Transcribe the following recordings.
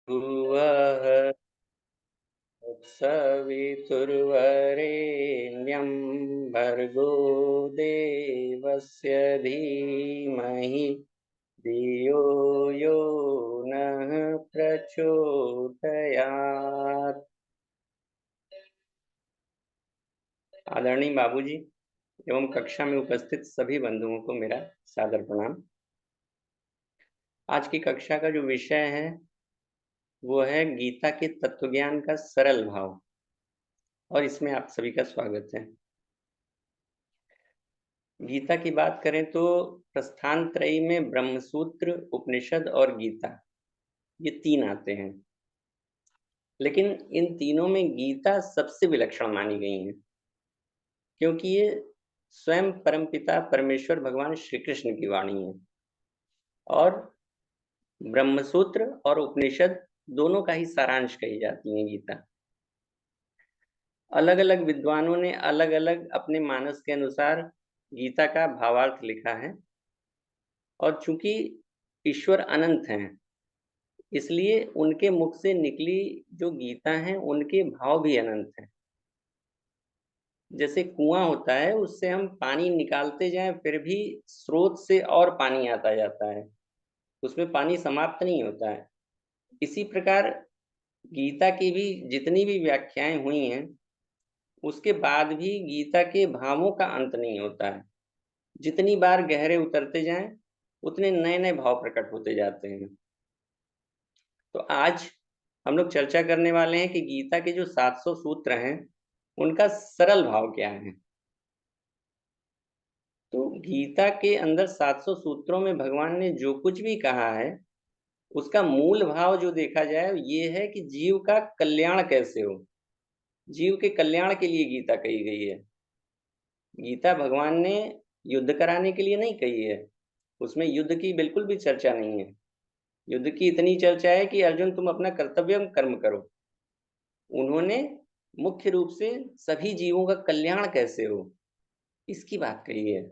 भुवः सवितुर्वरेण्यं भर्गो देवस्य धीमहि धियो यो नः प्रचोदयात्। आदरणीय बाबूजी एवं कक्षा में उपस्थित सभी बंधुओं को मेरा सादर प्रणाम। आज की कक्षा का जो विषय है वो है गीता के तत्वज्ञान का सरल भाव, और इसमें आप सभी का स्वागत है। गीता की बात करें तो प्रस्थान त्रयी में ब्रह्मसूत्र, उपनिषद और गीता, ये तीन आते हैं, लेकिन इन तीनों में गीता सबसे विलक्षण मानी गई है, क्योंकि ये स्वयं परमपिता परमेश्वर भगवान श्री कृष्ण की वाणी है। और ब्रह्मसूत्र और उपनिषद दोनों का ही सारांश कही जाती है गीता। अलग अलग विद्वानों ने अलग अलग अपने मानस के अनुसार गीता का भावार्थ लिखा है, और चूंकि ईश्वर अनंत हैं, इसलिए उनके मुख से निकली जो गीता है उनके भाव भी अनंत हैं। जैसे कुआं होता है, उससे हम पानी निकालते जाएं फिर भी स्रोत से और पानी आता जाता है, उसमें पानी समाप्त नहीं होता है। इसी प्रकार गीता की भी जितनी भी व्याख्याएं हुई हैं, उसके बाद भी गीता के भावों का अंत नहीं होता है। जितनी बार गहरे उतरते जाएं, उतने नए नए भाव प्रकट होते जाते हैं। तो आज हम लोग चर्चा करने वाले हैं कि गीता के जो 700 सूत्र हैं उनका सरल भाव क्या है। तो गीता के अंदर 700 सूत्रों में भगवान ने जो कुछ भी कहा है, उसका मूल भाव जो देखा जाए ये है कि जीव का कल्याण कैसे हो। जीव के कल्याण के लिए गीता कही गई है। गीता भगवान ने युद्ध कराने के लिए नहीं कही है, उसमें युद्ध की बिल्कुल भी चर्चा नहीं है। युद्ध की इतनी चर्चा है कि अर्जुन तुम अपना कर्तव्य कर्म करो। उन्होंने मुख्य रूप से सभी जीवों का कल्याण कैसे हो, इसकी बात कही है।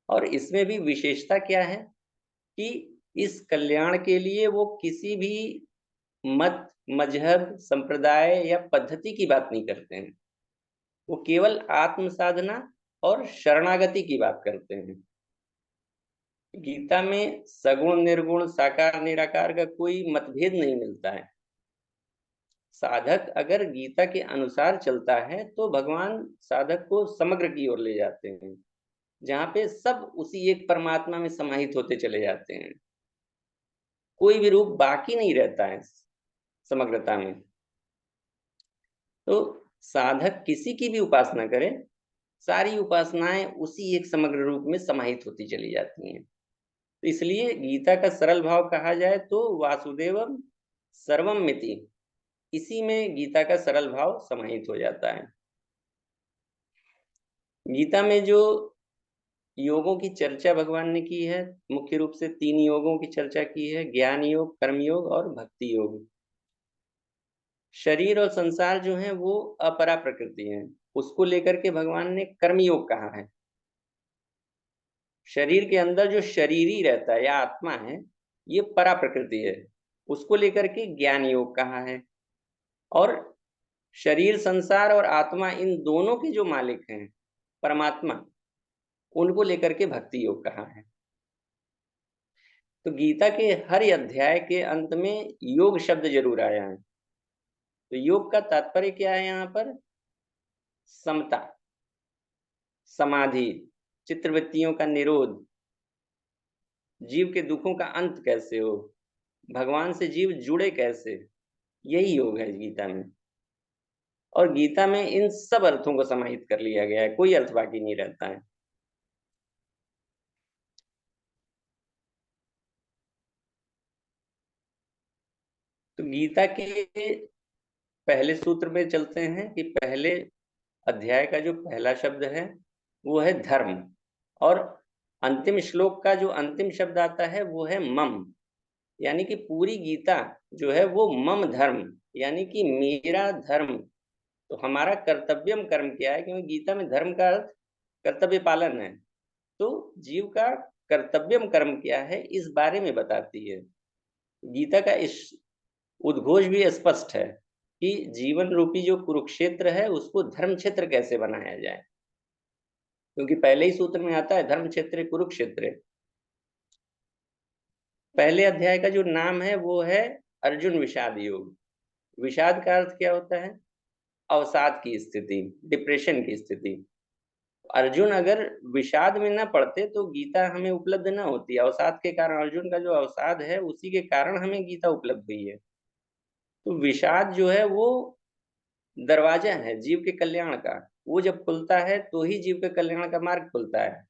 और इसमें भी विशेषता क्या है कि इस कल्याण के लिए वो किसी भी मत, मजहब, संप्रदाय या पद्धति की बात नहीं करते हैं। वो केवल आत्म साधना और शरणागति की बात करते हैं। गीता में सगुण, निर्गुण, साकार, निराकार का कोई मतभेद नहीं मिलता है। साधक अगर गीता के अनुसार चलता है तो भगवान साधक को समग्र की ओर ले जाते हैं, जहाँ पे सब उसी एक परमात्मा में समाहित होते चले जाते हैं। कोई भी रूप बाकी नहीं रहता है समग्रता में। तो साधक किसी की भी उपासना करे, सारी उपासनाएं उसी एक समग्र रूप में समाहित होती चली जाती हैं। तो इसलिए गीता का सरल भाव कहा जाए तो वासुदेवम सर्वम मिति, इसी में गीता का सरल भाव समाहित हो जाता है। गीता में जो योगों की चर्चा भगवान ने की है, मुख्य रूप से 3 योगों की चर्चा की है, ज्ञान योग, कर्म योग और भक्ति योग। शरीर और संसार जो है वो अपरा प्रकृति है, उसको लेकर के भगवान ने कर्म योग कहा है। शरीर के अंदर जो शरीरी रहता है या आत्मा है, ये परा प्रकृति है, उसको लेकर के ज्ञान योग कहा है। और शरीर, संसार और आत्मा, इन दोनों के जो मालिक हैं परमात्मा, उनको लेकर के भक्ति योग कहा है। तो गीता के हर अध्याय के अंत में योग शब्द जरूर आया है। तो योग का तात्पर्य क्या है यहाँ पर? समता, समाधि, चित्तवृत्तियों का निरोध, जीव के दुखों का अंत कैसे हो, भगवान से जीव जुड़े कैसे, यही योग है गीता में। और गीता में इन सब अर्थों को समाहित कर लिया गया है, कोई अर्थ बाकी नहीं रहता है। तो गीता के पहले सूत्र में चलते हैं कि पहले अध्याय का जो पहला शब्द है वो है धर्म, और अंतिम श्लोक का जो अंतिम शब्द आता है वो है मम। यानी कि पूरी गीता जो है वो मम धर्म, यानी कि मेरा धर्म। तो हमारा कर्तव्यम कर्म क्या है, क्योंकि गीता में धर्म का अर्थ कर्तव्य पालन है। तो जीव का कर्तव्यम कर्म क्या है, इस बारे में बताती है। गीता का इस उद्घोष भी स्पष्ट है कि जीवन रूपी जो कुरुक्षेत्र है उसको धर्म क्षेत्र कैसे बनाया जाए, क्योंकि पहले ही सूत्र में आता है धर्म क्षेत्र कुरुक्षेत्र। पहले अध्याय का जो नाम है वो है अर्जुन विषाद योग। विषाद का अर्थ क्या होता है? अवसाद की स्थिति, डिप्रेशन की स्थिति। अर्जुन अगर विषाद में न पड़ते तो गीता हमें उपलब्ध न होती। अवसाद के कारण, अर्जुन का जो अवसाद है उसी के कारण हमें गीता उपलब्ध हुई है। तो विषाद जो है वो दरवाजा है जीव के कल्याण का। वो जब खुलता है तो ही जीव के कल्याण का मार्ग खुलता है।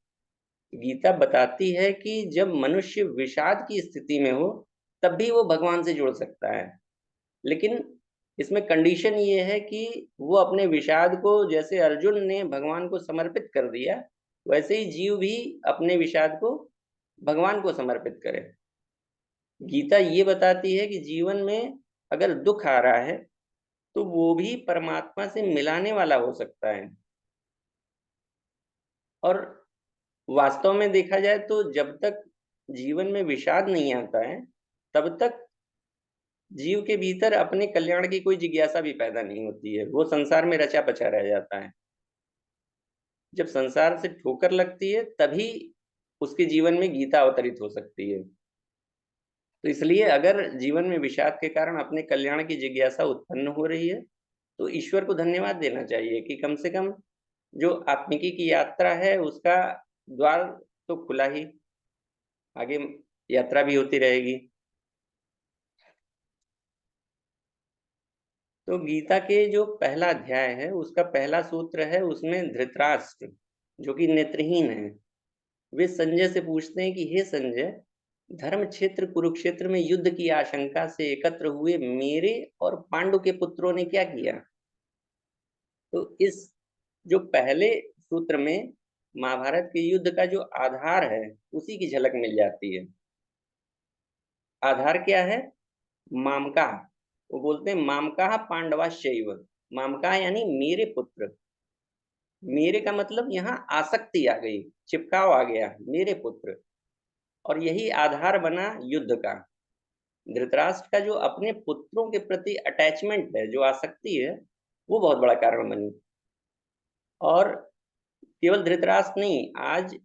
गीता बताती है कि जब मनुष्य विषाद की स्थिति में हो तब भी वो भगवान से जुड़ सकता है। लेकिन इसमें कंडीशन ये है कि वो अपने विषाद को, जैसे अर्जुन ने भगवान को समर्पित कर दिया, वैसे ही जीव भी अपने विषाद को भगवान को समर्पित करे। गीता ये बताती है कि जीवन में अगर दुख आ रहा है तो वो भी परमात्मा से मिलाने वाला हो सकता है। और वास्तव में देखा जाए तो जब तक जीवन में विषाद नहीं आता है तब तक जीव के भीतर अपने कल्याण की कोई जिज्ञासा भी पैदा नहीं होती है। वो संसार में रचा पचा रह जाता है। जब संसार से ठोकर लगती है तभी उसके जीवन में गीता अवतरित हो सकती है। तो इसलिए अगर जीवन में विषाद के कारण अपने कल्याण की जिज्ञासा उत्पन्न हो रही है तो ईश्वर को धन्यवाद देना चाहिए कि कम से कम जो आत्मिकी की यात्रा है उसका द्वार तो खुला ही, आगे यात्रा भी होती रहेगी। तो गीता के जो पहला अध्याय है उसका पहला सूत्र है, उसमें धृतराष्ट्र जो कि नेत्रहीन है, वे संजय से पूछते हैं कि हे संजय, धर्म क्षेत्र कुरुक्षेत्र में युद्ध की आशंका से एकत्र हुए मेरे और पांडु के पुत्रों ने क्या किया। तो इस जो पहले सूत्र में महाभारत के युद्ध का जो आधार है उसी की झलक मिल जाती है। आधार क्या है? मामका। वो बोलते हैं मामका पांडवा शैव। मामका यानी मेरे पुत्र। मेरे का मतलब यहाँ आसक्ति आ गई, चिपकाव आ गया, मेरे पुत्र। और यही आधार बना युद्ध का। धृतराष्ट्र का जो अपने पुत्रों के प्रति अटैचमेंट है, जो आसक्ति है, वो बहुत बड़ा कारण बनी। और केवल धृतराष्ट्र नहीं, आज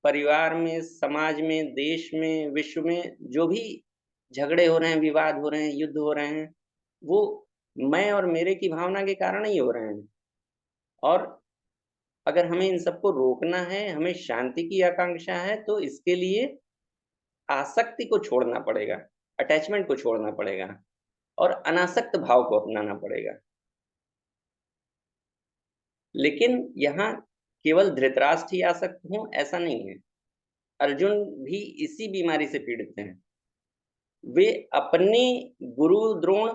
परिवार में, समाज में, देश में, विश्व में जो भी झगड़े हो रहे हैं, विवाद हो रहे हैं, युद्ध हो रहे हैं, वो मैं और मेरे की भावना के कारण ही हो रहे हैं। और अगर हमें इन सबको रोकना है, हमें शांति की आकांक्षा है, तो इसके लिए आसक्ति को छोड़ना पड़ेगा, अटैचमेंट को छोड़ना पड़ेगा और अनासक्त भाव को अपनाना पड़ेगा। लेकिन यहाँ केवल धृतराष्ट्र ही आसक्त हों ऐसा नहीं है। अर्जुन भी इसी बीमारी से पीड़ित हैं। वे अपने गुरु द्रोण,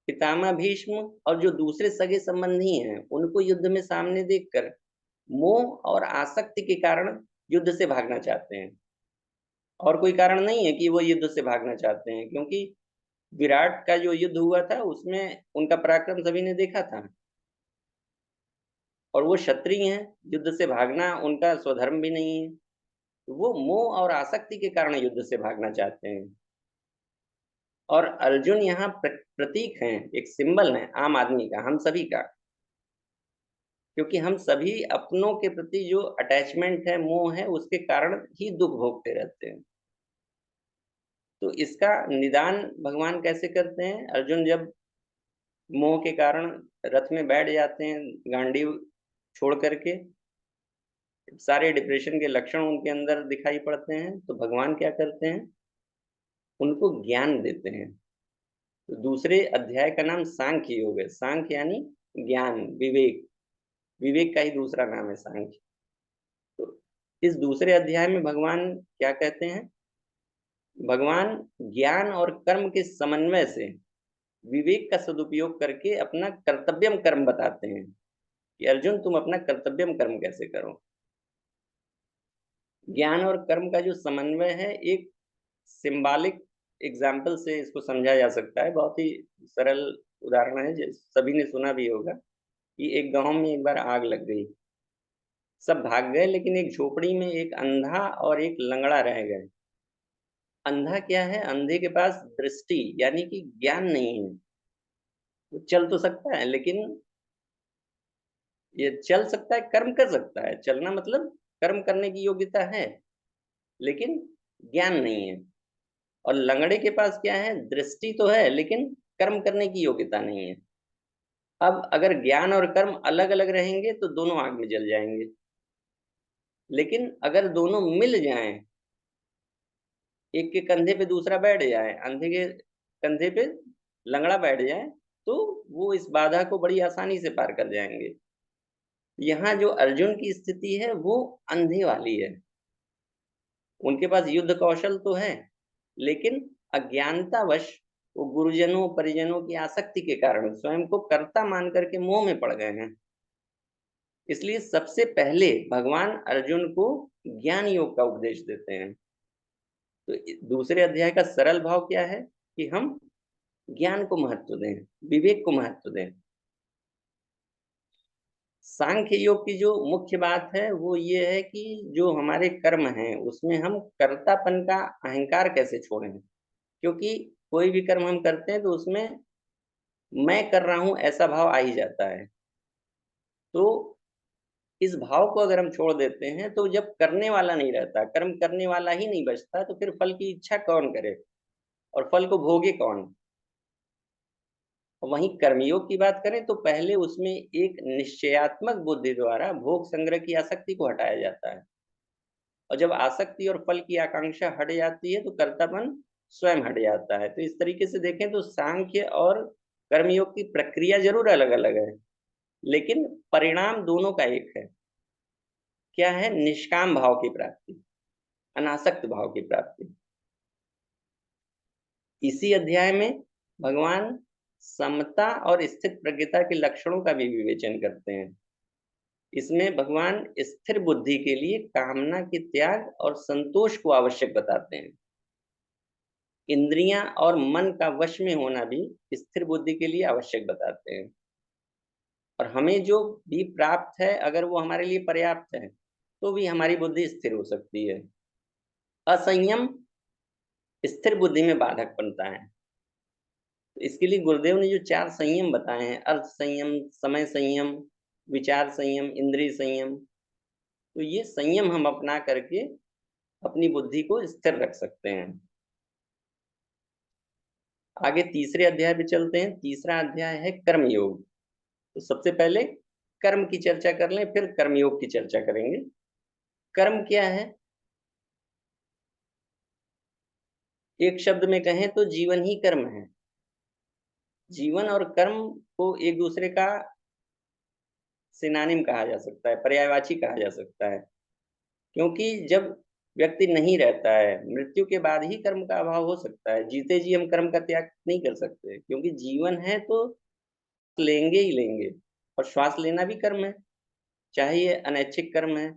पितामह भीष्म और जो दूसरे सगे संबंधी हैं उनको युद्ध में सामने देखकर मोह और आसक्ति के कारण युद्ध से भागना चाहते हैं। और कोई कारण नहीं है कि वो युद्ध से भागना चाहते हैं, क्योंकि विराट का जो युद्ध हुआ था उसमें उनका पराक्रम सभी ने देखा था और वो क्षत्रिय हैं। युद्ध से भागना उनका स्वधर्म भी नहीं है। वो मोह और आसक्ति के कारण युद्ध से भागना चाहते हैं। और अर्जुन यहाँ प्रतीक हैं, एक सिंबल है आम आदमी का, हम सभी का। क्योंकि हम सभी अपनों के प्रति जो अटैचमेंट है, मोह है, उसके कारण ही दुख भोगते रहते हैं। तो इसका निदान भगवान कैसे करते हैं? अर्जुन जब मोह के कारण रथ में बैठ जाते हैं, गांडीव छोड़ करके, सारे डिप्रेशन के लक्षण उनके अंदर दिखाई पड़ते हैं, तो भगवान क्या करते हैं? उनको ज्ञान देते हैं। तो दूसरे अध्याय का नाम सांख्य योग है। सांख्य यानी ज्ञान, विवेक। विवेक का ही दूसरा नाम है सांख्य। तो इस दूसरे अध्याय में भगवान क्या कहते हैं? भगवान ज्ञान और कर्म के समन्वय से विवेक का सदुपयोग करके अपना कर्तव्यम कर्म बताते हैं कि अर्जुन तुम अपना कर्तव्यम कर्म कैसे करो। ज्ञान और कर्म का जो समन्वय है, एक सिंबॉलिक एग्जाम्पल से इसको समझा जा सकता है। बहुत ही सरल उदाहरण है जो सभी ने सुना भी होगा कि एक गांव में एक बार आग लग गई। सब भाग गए लेकिन एक झोपड़ी में एक अंधा और एक लंगड़ा रह गए। अंधा क्या है? अंधे के पास दृष्टि यानी कि ज्ञान नहीं है। वो चल तो सकता है, लेकिन ये चल सकता है, कर्म कर सकता है। चलना मतलब कर्म करने की योग्यता है, लेकिन ज्ञान नहीं है। और लंगड़े के पास क्या है? दृष्टि तो है, लेकिन कर्म करने की योग्यता नहीं है। अब अगर ज्ञान और कर्म अलग अलग रहेंगे तो दोनों आग में जल जाएंगे, लेकिन अगर दोनों मिल जाएं, एक के कंधे पे दूसरा बैठ जाए, अंधे के कंधे पे लंगड़ा बैठ जाए, तो वो इस बाधा को बड़ी आसानी से पार कर जाएंगे। यहाँ जो अर्जुन की स्थिति है वो अंधे वाली है। उनके पास युद्ध कौशल तो है, लेकिन अज्ञानतावश वो गुरुजनों परिजनों की आसक्ति के कारण स्वयं को कर्ता मान करके मोह में पड़ गए हैं। इसलिए सबसे पहले भगवान अर्जुन को ज्ञान योग का उपदेश देते हैं। तो दूसरे अध्याय का सरल भाव क्या है कि हम ज्ञान को महत्व दें, विवेक को महत्व दें। सांख्य योग की जो मुख्य बात है वो ये है कि जो हमारे कर्म हैं उसमें हम कर्तापन का अहंकार कैसे छोड़ें। क्योंकि कोई भी कर्म हम करते हैं तो उसमें मैं कर रहा हूं ऐसा भाव आ ही जाता है। तो इस भाव को अगर हम छोड़ देते हैं तो जब करने वाला नहीं रहता, कर्म करने वाला ही नहीं बचता, तो फिर फल की इच्छा कौन करे और फल को भोगे कौन। वहीं कर्मयोग की बात करें तो पहले उसमें एक निश्चयात्मक बुद्धि द्वारा भोग संग्रह की आसक्ति को हटाया जाता है। और जब आसक्ति और फल की आकांक्षा हट जाती है तो कर्तापन स्वयं हट जाता है। तो इस तरीके से देखें तो सांख्य और कर्मयोग की प्रक्रिया जरूर अलग अलग है, लेकिन परिणाम दोनों का एक है। क्या है? निष्काम भाव की प्राप्ति, अनासक्त भाव की प्राप्ति। इसी अध्याय में भगवान समता और स्थित प्रज्ञता के लक्षणों का भी विवेचन करते हैं। इसमें भगवान स्थिर बुद्धि के लिए कामना के त्याग और संतोष को आवश्यक बताते हैं। इंद्रियां और मन का वश में होना भी स्थिर बुद्धि के लिए आवश्यक बताते हैं। और हमें जो भी प्राप्त है अगर वो हमारे लिए पर्याप्त है तो भी हमारी बुद्धि स्थिर हो सकती है। असंयम स्थिर बुद्धि में बाधक बनता है। तो इसके लिए गुरुदेव ने जो 4 संयम बताए हैं, अर्थ संयम, समय संयम, विचार संयम, इंद्रिय संयम, तो ये संयम हम अपना करके अपनी बुद्धि को स्थिर रख सकते हैं। आगे तीसरे अध्याय पे चलते हैं। तीसरा अध्याय है कर्मयोग। तो सबसे पहले कर्म की चर्चा कर लें, फिर कर्मयोग की चर्चा करेंगे। कर्म क्या है? एक शब्द में कहें तो जीवन ही कर्म है। जीवन और कर्म को एक दूसरे का सिनोनिम कहा जा सकता है, पर्यायवाची कहा जा सकता है। क्योंकि जब व्यक्ति नहीं रहता है, मृत्यु के बाद ही कर्म का अभाव हो सकता है। जीते जी हम कर्म का त्याग नहीं कर सकते, क्योंकि जीवन है तो लेंगे ही लेंगे। और श्वास लेना भी कर्म है, चाहे ये अनैच्छिक कर्म है।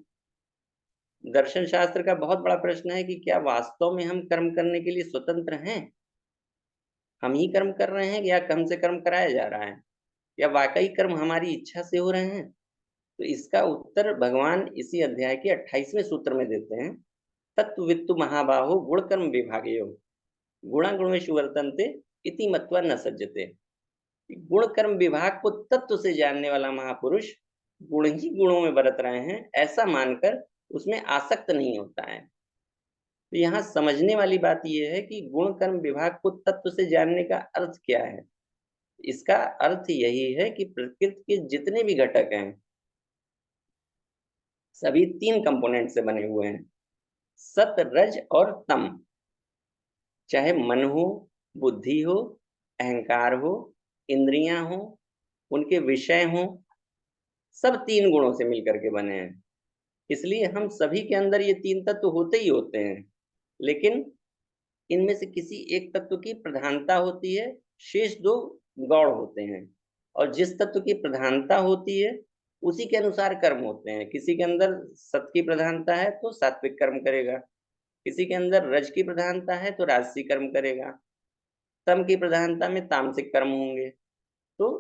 दर्शन शास्त्र का बहुत बड़ा प्रश्न है कि क्या वास्तव में हम कर्म करने के लिए स्वतंत्र हैं? हम ही कर्म कर रहे हैं या हमसे कर्म कराया जा रहा है? या वाकई कर्म हमारी इच्छा से हो रहे हैं? तो इसका उत्तर भगवान इसी अध्याय के 28वें सूत्र में देते हैं। तत्वित्तु महाबाहो गुण कर्म विभागयो गुणा गुणेषु वर्तन्ते इति मत्वा न सज्जते। गुण कर्म विभाग को तत्व से जानने वाला महापुरुष गुण ही गुणों में बरत रहे हैं ऐसा मानकर उसमें आसक्त नहीं होता है। तो यहाँ समझने वाली बात यह है कि गुण कर्म विभाग को तत्व से जानने का अर्थ क्या है। इसका अर्थ यही है कि प्रकृति के जितने भी घटक हैं सभी 3 कंपोनेंट से बने हुए हैं, सत रज और तम। चाहे मन हो, बुद्धि हो, अहंकार हो, इंद्रियां हो, उनके विषय हो, सब 3 गुणों से मिलकर के बने हैं। इसलिए हम सभी के अंदर ये 3 तत्व होते ही होते हैं, लेकिन इनमें से किसी एक तत्व की प्रधानता होती है, शेष 2 गौण होते हैं। और जिस तत्व की प्रधानता होती है उसी के अनुसार कर्म होते हैं। किसी के अंदर सत की प्रधानता है तो सात्विक कर्म करेगा, किसी के अंदर रज की प्रधानता है तो राजसी कर्म करेगा, तम की प्रधानता में तामसिक कर्म होंगे। तो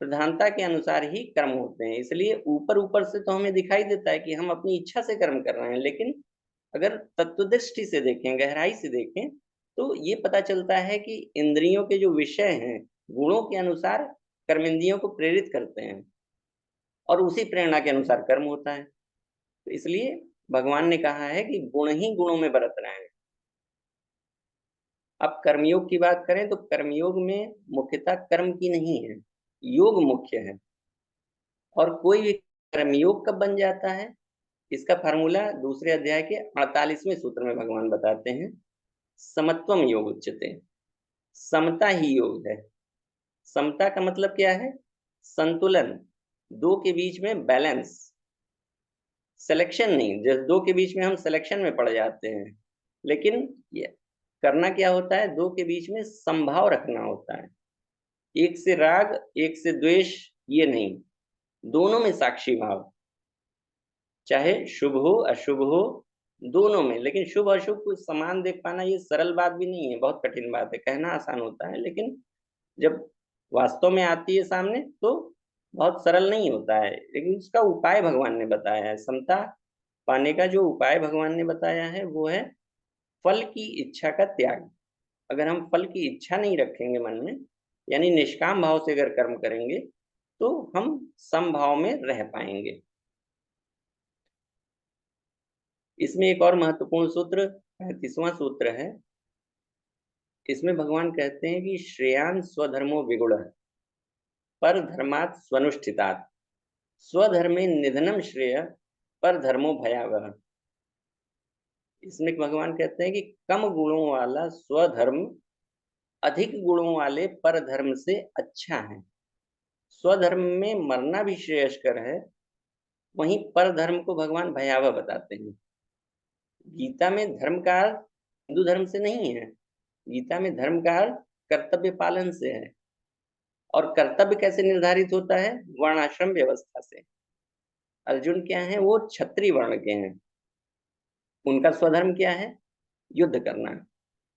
प्रधानता के अनुसार ही कर्म होते हैं। इसलिए ऊपर ऊपर से तो हमें दिखाई देता है कि हम अपनी इच्छा से कर्म कर रहे हैं, लेकिन अगर तत्वदृष्टि से देखें, गहराई से देखें, तो ये पता चलता है कि इंद्रियों के जो विषय हैं, गुणों के अनुसार कर्मेंद्रियों को प्रेरित करते हैं और उसी प्रेरणा के अनुसार कर्म होता है। तो इसलिए भगवान ने कहा है कि गुण ही गुणों में बरत रहे हैं। अब कर्मयोग की बात करें तो कर्मयोग में मुख्यतः कर्म की नहीं है, योग मुख्य है। और कोई भी कर्मयोग कब बन जाता है, इसका फार्मूला दूसरे अध्याय के 48वें सूत्र में भगवान बताते हैं। समत्वम योग उच्यते, समता ही योग है। समता का मतलब क्या है? संतुलन, दो के बीच में बैलेंस, सिलेक्शन नहीं। जैसे दो के बीच में हम सिलेक्शन में पड़ जाते हैं, लेकिन ये करना क्या होता है, दो के बीच में समभाव रखना होता है। एक से राग, एक से द्वेष, ये नहीं, दोनों में साक्षी भाव, चाहे शुभ हो अशुभ हो, दोनों में। लेकिन शुभ अशुभ को समान देख पाना ये सरल बात भी नहीं है, बहुत कठिन बात है। कहना आसान होता है, लेकिन जब वास्तव में आती है सामने तो बहुत सरल नहीं होता है। लेकिन उसका उपाय भगवान ने बताया है। समता पाने का जो उपाय भगवान ने बताया है वो है फल की इच्छा का त्याग। अगर हम फल की इच्छा नहीं रखेंगे मन में, यानी निष्काम भाव से अगर कर्म करेंगे, तो हम समभाव में रह पाएंगे। इसमें एक और महत्वपूर्ण सूत्र 35वां सूत्र है। इसमें भगवान कहते हैं कि श्रेयान स्वधर्मो विगुणः पर धर्मात् स्वनुष्ठितात् स्वधर्मे निधनम श्रेय पर धर्मो भयावह। इसमें भगवान कहते हैं कि कम गुणों वाला स्वधर्म अधिक गुणों वाले पर धर्म से अच्छा है। स्वधर्म में मरना भी श्रेयस्कर है, वहीं पर धर्म को भगवान भयावह बताते हैं। गीता में धर्म का अर्थ हिंदू धर्म से नहीं है, गीता में धर्म का अर्थ कर्तव्य पालन से है। और कर्तव्य कैसे निर्धारित होता है? वर्णाश्रम व्यवस्था से। अर्जुन क्या है? वो क्षत्रिय वर्ण के हैं। उनका स्वधर्म क्या है? युद्ध करना।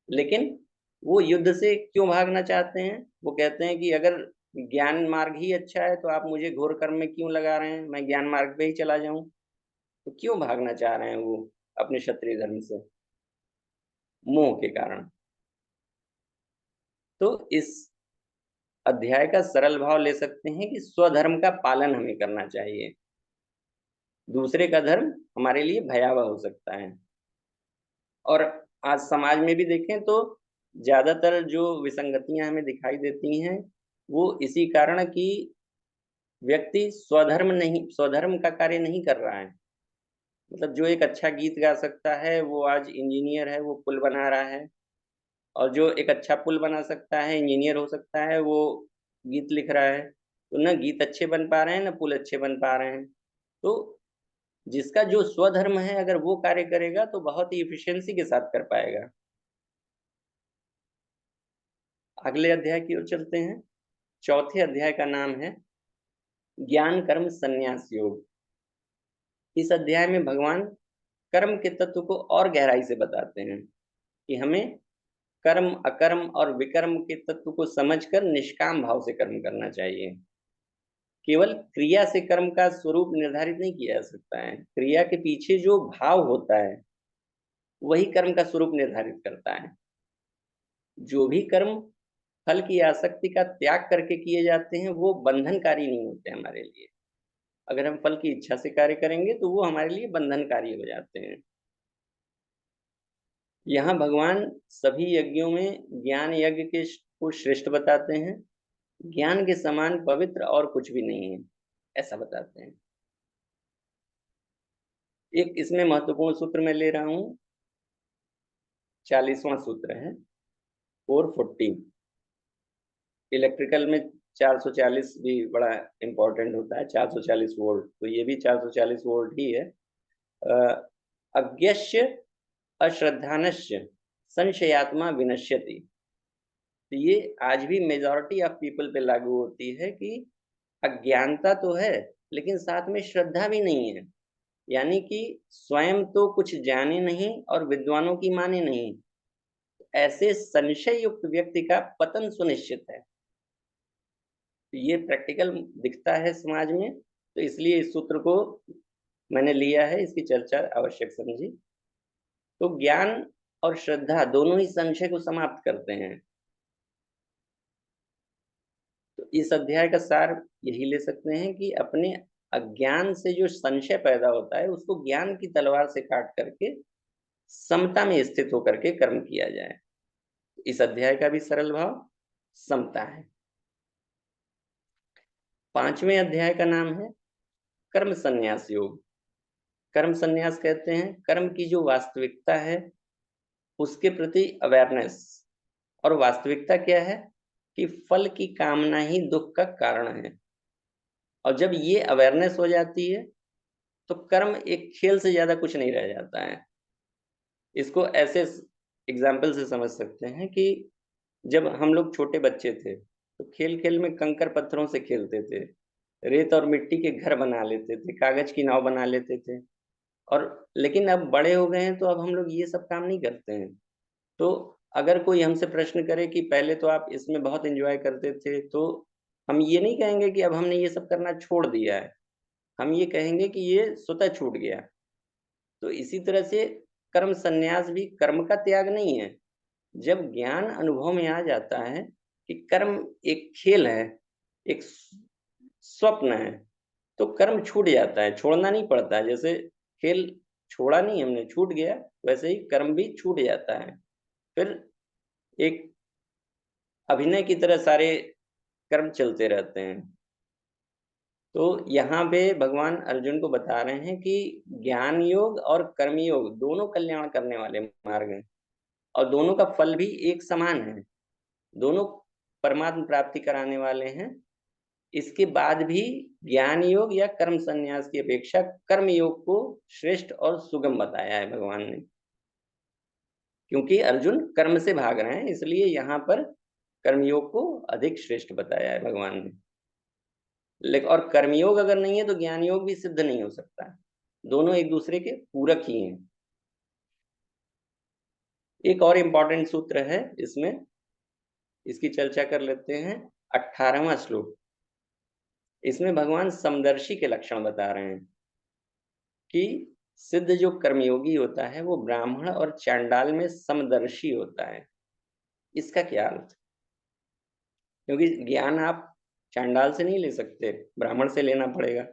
लेकिन वो युद्ध से क्यों भागना चाहते हैं? वो कहते हैं कि अगर ज्ञान मार्ग ही अच्छा है तो आप मुझे घोर कर्म में क्यों लगा रहे हैं, मैं ज्ञान मार्ग पे ही चला जाऊं। तो क्यों भागना चाह रहे हैं वो अपने क्षत्रिय धर्म से? मोह के कारण। तो इस अध्याय का सरल भाव ले सकते हैं कि स्वधर्म का पालन हमें करना चाहिए, दूसरे का धर्म हमारे लिए भयावह हो सकता है। और आज समाज में भी देखें तो ज्यादातर जो विसंगतियां हमें दिखाई देती हैं, वो इसी कारण कि व्यक्ति स्वधर्म का कार्य नहीं कर रहा है। मतलब जो एक अच्छा गीत गा सकता है वो आज इंजीनियर है, वो पुल बना रहा है। और जो एक अच्छा पुल बना सकता है, इंजीनियर हो सकता है, वो गीत लिख रहा है। तो न गीत अच्छे बन पा रहे हैं, न पुल अच्छे बन पा रहे हैं। तो जिसका जो स्वधर्म है, अगर वो कार्य करेगा तो बहुत ही इफिशियंसी के साथ कर पाएगा। अगले अध्याय की ओर चलते हैं। चौथे अध्याय का नाम है ज्ञान कर्म संन्यास योग। इस अध्याय में भगवान कर्म के तत्व को और गहराई से बताते हैं कि हमें कर्म अकर्म और विकर्म के तत्व को समझकर निष्काम भाव से कर्म करना चाहिए। केवल क्रिया से कर्म का स्वरूप निर्धारित नहीं किया जा सकता है, क्रिया के पीछे जो भाव होता है वही कर्म का स्वरूप निर्धारित करता है। जो भी कर्म फल की आसक्ति का त्याग करके किए जाते हैं वो बंधनकारी नहीं होते हमारे लिए। अगर हम फल की इच्छा से कार्य करेंगे तो वो हमारे लिए बंधनकारी हो जाते हैं। यहाँ भगवान सभी यज्ञों में ज्ञान यज्ञ के को श्रेष्ठ बताते हैं। ज्ञान के समान पवित्र और कुछ भी नहीं है, ऐसा बताते हैं। एक इसमें महत्वपूर्ण सूत्र मैं ले रहा हूं, 40वां सूत्र है 440। इलेक्ट्रिकल में 440 भी बड़ा इंपॉर्टेंट होता है, 440 वोल्ट। तो ये भी 440 वोल्ट ही है। अज्ञस्य अश्रद्धानस्य संशयात्मा विनश्यति। तो ये आज भी मेजॉरिटी ऑफ पीपल पे लागू होती है कि अज्ञानता तो है लेकिन साथ में श्रद्धा भी नहीं है। यानी कि स्वयं तो कुछ जाने नहीं और विद्वानों की माने नहीं, ऐसे संशय युक्त व्यक्ति का पतन सुनिश्चित है। तो ये प्रैक्टिकल दिखता है समाज में, तो इसलिए इस सूत्र को मैंने लिया है, इसकी चर्चा आवश्यक समझी। तो ज्ञान और श्रद्धा दोनों ही संशय को समाप्त करते हैं। तो इस अध्याय का सार यही ले सकते हैं कि अपने अज्ञान से जो संशय पैदा होता है उसको ज्ञान की तलवार से काट करके समता में स्थित होकर के कर्म किया जाए। इस अध्याय का भी सरल भाव समता है। 5वें अध्याय का नाम है कर्म संन्यास योग। कर्म संन्यास कहते हैं कर्म की जो वास्तविकता है उसके प्रति अवेयरनेस। और वास्तविकता क्या है कि फल की कामना ही दुख का कारण है। और जब ये अवेयरनेस हो जाती है तो कर्म एक खेल से ज्यादा कुछ नहीं रह जाता है। इसको ऐसे एग्जाम्पल से समझ सकते हैं कि जब हम लोग छोटे बच्चे थे तो खेल खेल में कंकर पत्थरों से खेलते थे, रेत और मिट्टी के घर बना लेते थे, कागज की नाव बना लेते थे। और लेकिन अब बड़े हो गए हैं तो अब हम लोग ये सब काम नहीं करते हैं। तो अगर कोई हमसे प्रश्न करे कि पहले तो आप इसमें बहुत एंजॉय करते थे, तो हम ये नहीं कहेंगे कि अब हमने ये सब करना छोड़ दिया है, हम ये कहेंगे कि ये स्वतः छूट गया। तो इसी तरह से कर्म संन्यास भी कर्म का त्याग नहीं है। जब ज्ञान अनुभव में आ जाता है कि कर्म एक खेल है, एक स्वप्न है, तो कर्म छूट जाता है, छोड़ना नहीं पड़ता है। जैसे खेल छोड़ा नहीं हमने, छूट गया, वैसे ही कर्म भी छूट जाता है। फिर एक अभिनय की तरह सारे कर्म चलते रहते हैं। तो यहाँ पे भगवान अर्जुन को बता रहे हैं कि ज्ञान योग और कर्म योग दोनों कल्याण करने वाले मार्ग हैं और दोनों का फल भी एक समान है। दोनों परमात्म प्राप्ति कराने वाले हैं। इसके बाद भी ज्ञान योग या कर्म संन्यास की अपेक्षा कर्म योग को श्रेष्ठ और सुगम बताया है भगवान ने। क्योंकि अर्जुन कर्म से भाग रहे हैं, इसलिए यहाँ पर कर्मयोग को अधिक श्रेष्ठ बताया है भगवान ने। लेकिन और कर्मयोग अगर नहीं है तो ज्ञान योग भी सिद्ध नहीं हो सकता। दोनों एक दूसरे के पूरक ही हैं। एक और इम्पॉर्टेंट सूत्र है इसमें, इसकी चर्चा कर लेते हैं। 18वां श्लोक, इसमें भगवान समदर्शी के लक्षण बता रहे हैं कि सिद्ध जो कर्मयोगी होता है वो ब्राह्मण और चांडाल में समदर्शी होता है। इसका क्या अर्थ? क्योंकि ज्ञान आप चांडाल से नहीं ले सकते, ब्राह्मण से लेना पड़ेगा,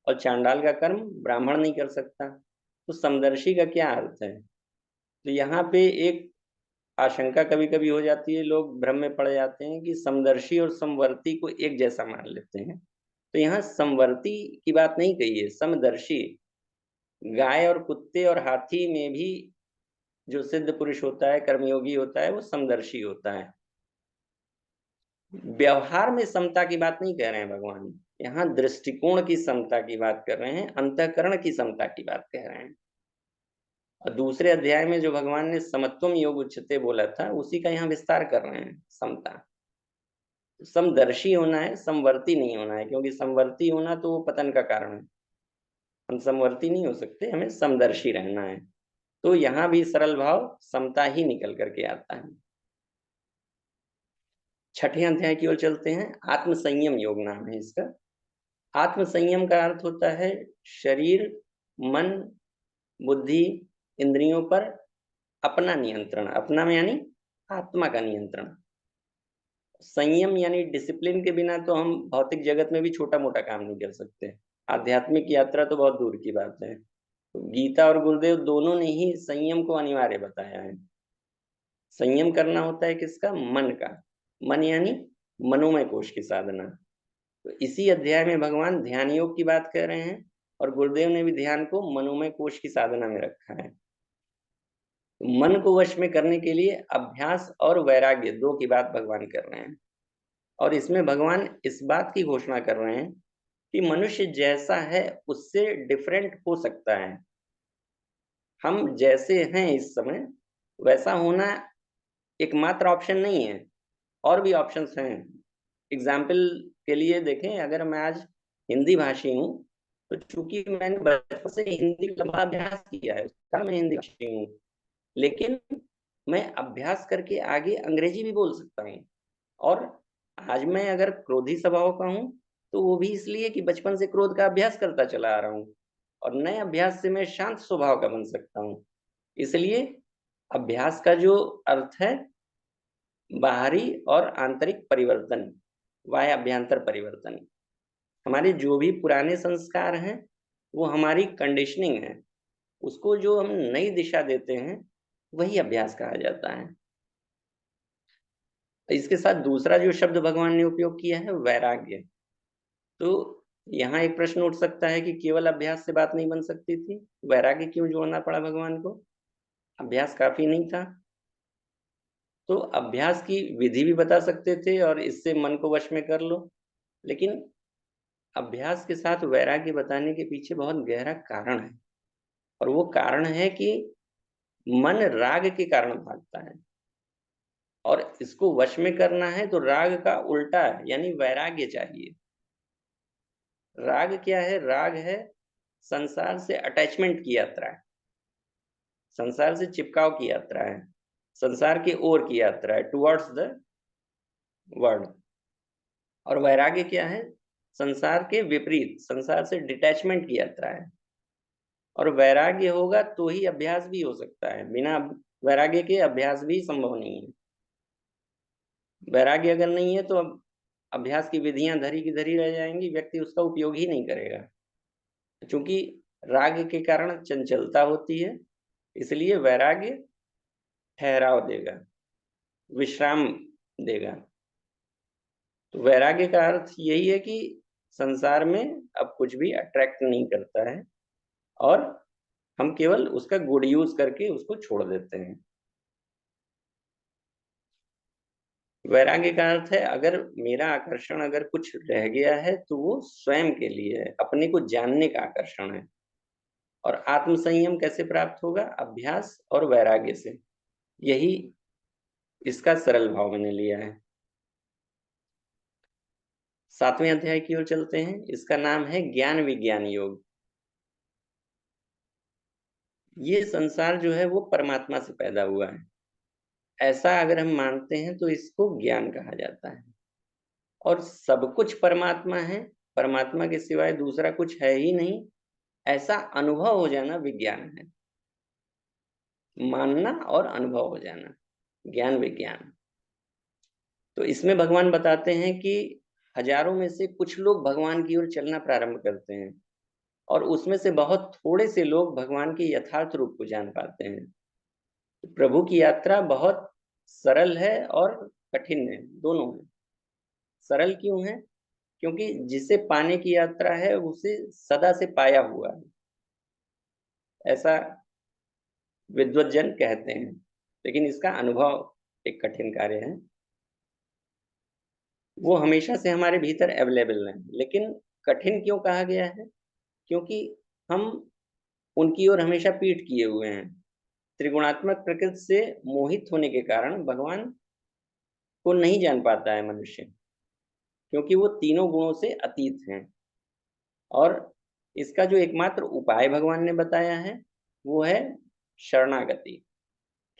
और चांडाल का कर्म ब्राह्मण नहीं कर सकता। तो समदर्शी का क्या अर्थ है? तो यहाँ पे एक आशंका कभी कभी हो जाती है, लोग भ्रम में पड़ जाते हैं कि समदर्शी और समवर्ती को एक जैसा मान लेते हैं। तो यहाँ समवर्ती की बात नहीं कही है, समदर्शी। गाय और कुत्ते और हाथी में भी जो सिद्ध पुरुष होता है, कर्मयोगी होता है, वो समदर्शी होता है। व्यवहार में समता की बात नहीं कह रहे हैं भगवान, यहाँ दृष्टिकोण की समता की बात कर रहे हैं, अंतःकरण की समता की बात कह रहे हैं। और दूसरे अध्याय में जो भगवान ने समत्वम योग उच्चते बोला था, उसी का यहाँ विस्तार कर रहे हैं। समता, समदर्शी होना है, समवर्ती नहीं होना है, क्योंकि समवर्ती होना तो वो पतन का कारण है। हम समवर्ती नहीं हो सकते, हमें समदर्शी रहना है। तो यहाँ भी सरल भाव समता ही निकल करके आता है। 6ठे अध्याय की ओर चलते हैं। आत्म संयम योग नाम है इसका। आत्म संयम का अर्थ होता है शरीर, मन, बुद्धि, इंद्रियों पर अपना नियंत्रण। अपना में यानी आत्मा का नियंत्रण। संयम यानी डिसिप्लिन के बिना तो हम भौतिक जगत में भी छोटा मोटा काम नहीं कर सकते। आध्यात्मिक यात्रा तो बहुत दूर की बात है। तो गीता और गुरुदेव दोनों ने ही संयम को अनिवार्य बताया है। संयम करना होता है किसका? मन का। मन यानी मनोमय कोश की साधना। तो इसी अध्याय में भगवान ध्यान योग की बात कर रहे हैं और गुरुदेव ने भी ध्यान को मनोमय कोश की साधना में रखा है। तो मन को वश में करने के लिए अभ्यास और वैराग्य दो की बात भगवान कर रहे हैं। और इसमें भगवान इस बात की घोषणा कर रहे हैं कि मनुष्य जैसा है उससे डिफरेंट हो सकता है। हम जैसे हैं इस समय वैसा होना एकमात्र ऑप्शन नहीं है, और भी ऑप्शंस हैं। एग्जाम्पल के लिए देखें, अगर मैं आज हिंदी भाषी हूँ तो चूंकि मैंने बचपन से हिंदी का लंबा अभ्यास किया है, मैं हिंदी भाषी हूँ। लेकिन मैं अभ्यास करके आगे अंग्रेजी भी बोल सकता हूँ। और आज मैं अगर क्रोधी स्वभाव का हूँ तो वो भी इसलिए कि बचपन से क्रोध का अभ्यास करता चला आ रहा हूँ, और नए अभ्यास से मैं शांत स्वभाव का बन सकता हूँ। इसलिए अभ्यास का जो अर्थ है बाहरी और आंतरिक परिवर्तन, बाह्य अभ्यंतर परिवर्तन। हमारे जो भी पुराने संस्कार हैं वो हमारी कंडीशनिंग है, उसको जो हम नई दिशा देते हैं वही अभ्यास कहा जाता है। इसके साथ दूसरा जो शब्द भगवान ने उपयोग किया है वैराग्य। तो यहाँ एक प्रश्न उठ सकता है कि केवल अभ्यास से बात नहीं बन सकती थी, वैराग्य क्यों जोड़ना पड़ा भगवान को? अभ्यास काफी नहीं था? तो अभ्यास की विधि भी बता सकते थे और इससे मन को वश में कर लो, लेकिन अभ्यास के साथ वैराग्य बताने के पीछे बहुत गहरा कारण है, और वो कारण है कि मन राग के कारण भागता है, और इसको वश में करना है तो राग का उल्टा है, यानी वैराग्य चाहिए। राग क्या है? राग है संसार से अटैचमेंट की यात्रा है, संसार से चिपकाव की यात्रा है, संसार की ओर की यात्रा है, टुवर्ड्स द वर्ल्ड। और वैराग्य क्या है? संसार के विपरीत, संसार से डिटैचमेंट की यात्रा है। और वैराग्य होगा तो ही अभ्यास भी हो सकता है, बिना वैराग्य के अभ्यास भी संभव नहीं है। वैराग्य अगर नहीं है तो अब अभ्यास की विधियां धरी की धरी रह जाएंगी, व्यक्ति उसका उपयोग ही नहीं करेगा। क्योंकि राग के कारण चंचलता होती है, इसलिए वैराग्य ठहराव देगा, विश्राम देगा। तो वैराग्य का अर्थ यही है कि संसार में अब कुछ भी अट्रैक्ट नहीं करता है, और हम केवल उसका गुड यूज करके उसको छोड़ देते हैं। वैराग्य का अर्थ है अगर मेरा आकर्षण अगर कुछ रह गया है तो वो स्वयं के लिए है, अपने को जानने का आकर्षण है। और आत्म संयम कैसे प्राप्त होगा? अभ्यास और वैराग्य से। यही इसका सरल भाव मैंने लिया है। 7वें अध्याय की ओर चलते हैं, इसका नाम है ज्ञान विज्ञान योग। ये संसार जो है वो परमात्मा से पैदा हुआ है, ऐसा अगर हम मानते हैं तो इसको ज्ञान कहा जाता है। और सब कुछ परमात्मा है, परमात्मा के सिवाय दूसरा कुछ है ही नहीं, ऐसा अनुभव हो जाना विज्ञान है। मानना और अनुभव हो जाना, ज्ञान विज्ञान। तो इसमें भगवान बताते हैं कि हजारों में से कुछ लोग भगवान की ओर चलना प्रारंभ करते हैं, और उसमें से बहुत थोड़े से लोग भगवान के यथार्थ रूप को जान पाते हैं। तो प्रभु की यात्रा बहुत सरल है और कठिन है, दोनों है। सरल क्यों है? क्योंकि जिसे पाने की यात्रा है उसे सदा से पाया हुआ है, ऐसा विद्वत जन कहते हैं। लेकिन इसका अनुभव एक कठिन कार्य है, वो हमेशा से हमारे भीतर अवेलेबल है। लेकिन कठिन क्यों कहा गया है? क्योंकि हम उनकी ओर हमेशा पीठ किए हुए हैं। त्रिगुणात्मक प्रकृति से मोहित होने के कारण भगवान को नहीं जान पाता है मनुष्य, क्योंकि वो तीनों गुणों से अतीत हैं। और इसका जो एकमात्र उपाय भगवान ने बताया है वो है शरणागति,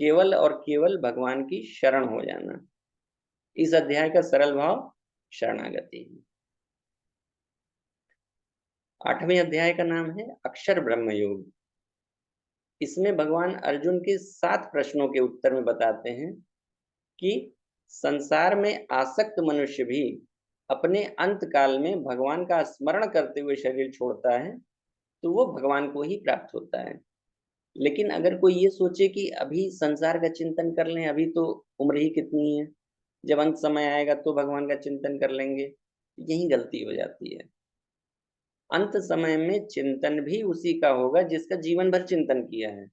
केवल और केवल भगवान की शरण हो जाना। इस अध्याय का सरल भाव शरणागति है। 8वें अध्याय का नाम है अक्षर ब्रह्म योग। इसमें भगवान अर्जुन के 7 प्रश्नों के उत्तर में बताते हैं कि संसार में आसक्त मनुष्य भी अपने अंत काल में भगवान का स्मरण करते हुए शरीर छोड़ता है तो वो भगवान को ही प्राप्त होता है। लेकिन अगर कोई ये सोचे कि अभी संसार का चिंतन कर लें, अभी तो उम्र ही कितनी है, जब अंत समय आएगा तो भगवान का चिंतन कर लेंगे, यही गलती हो जाती है। अंत समय में चिंतन भी उसी का होगा जिसका जीवन भर चिंतन किया है,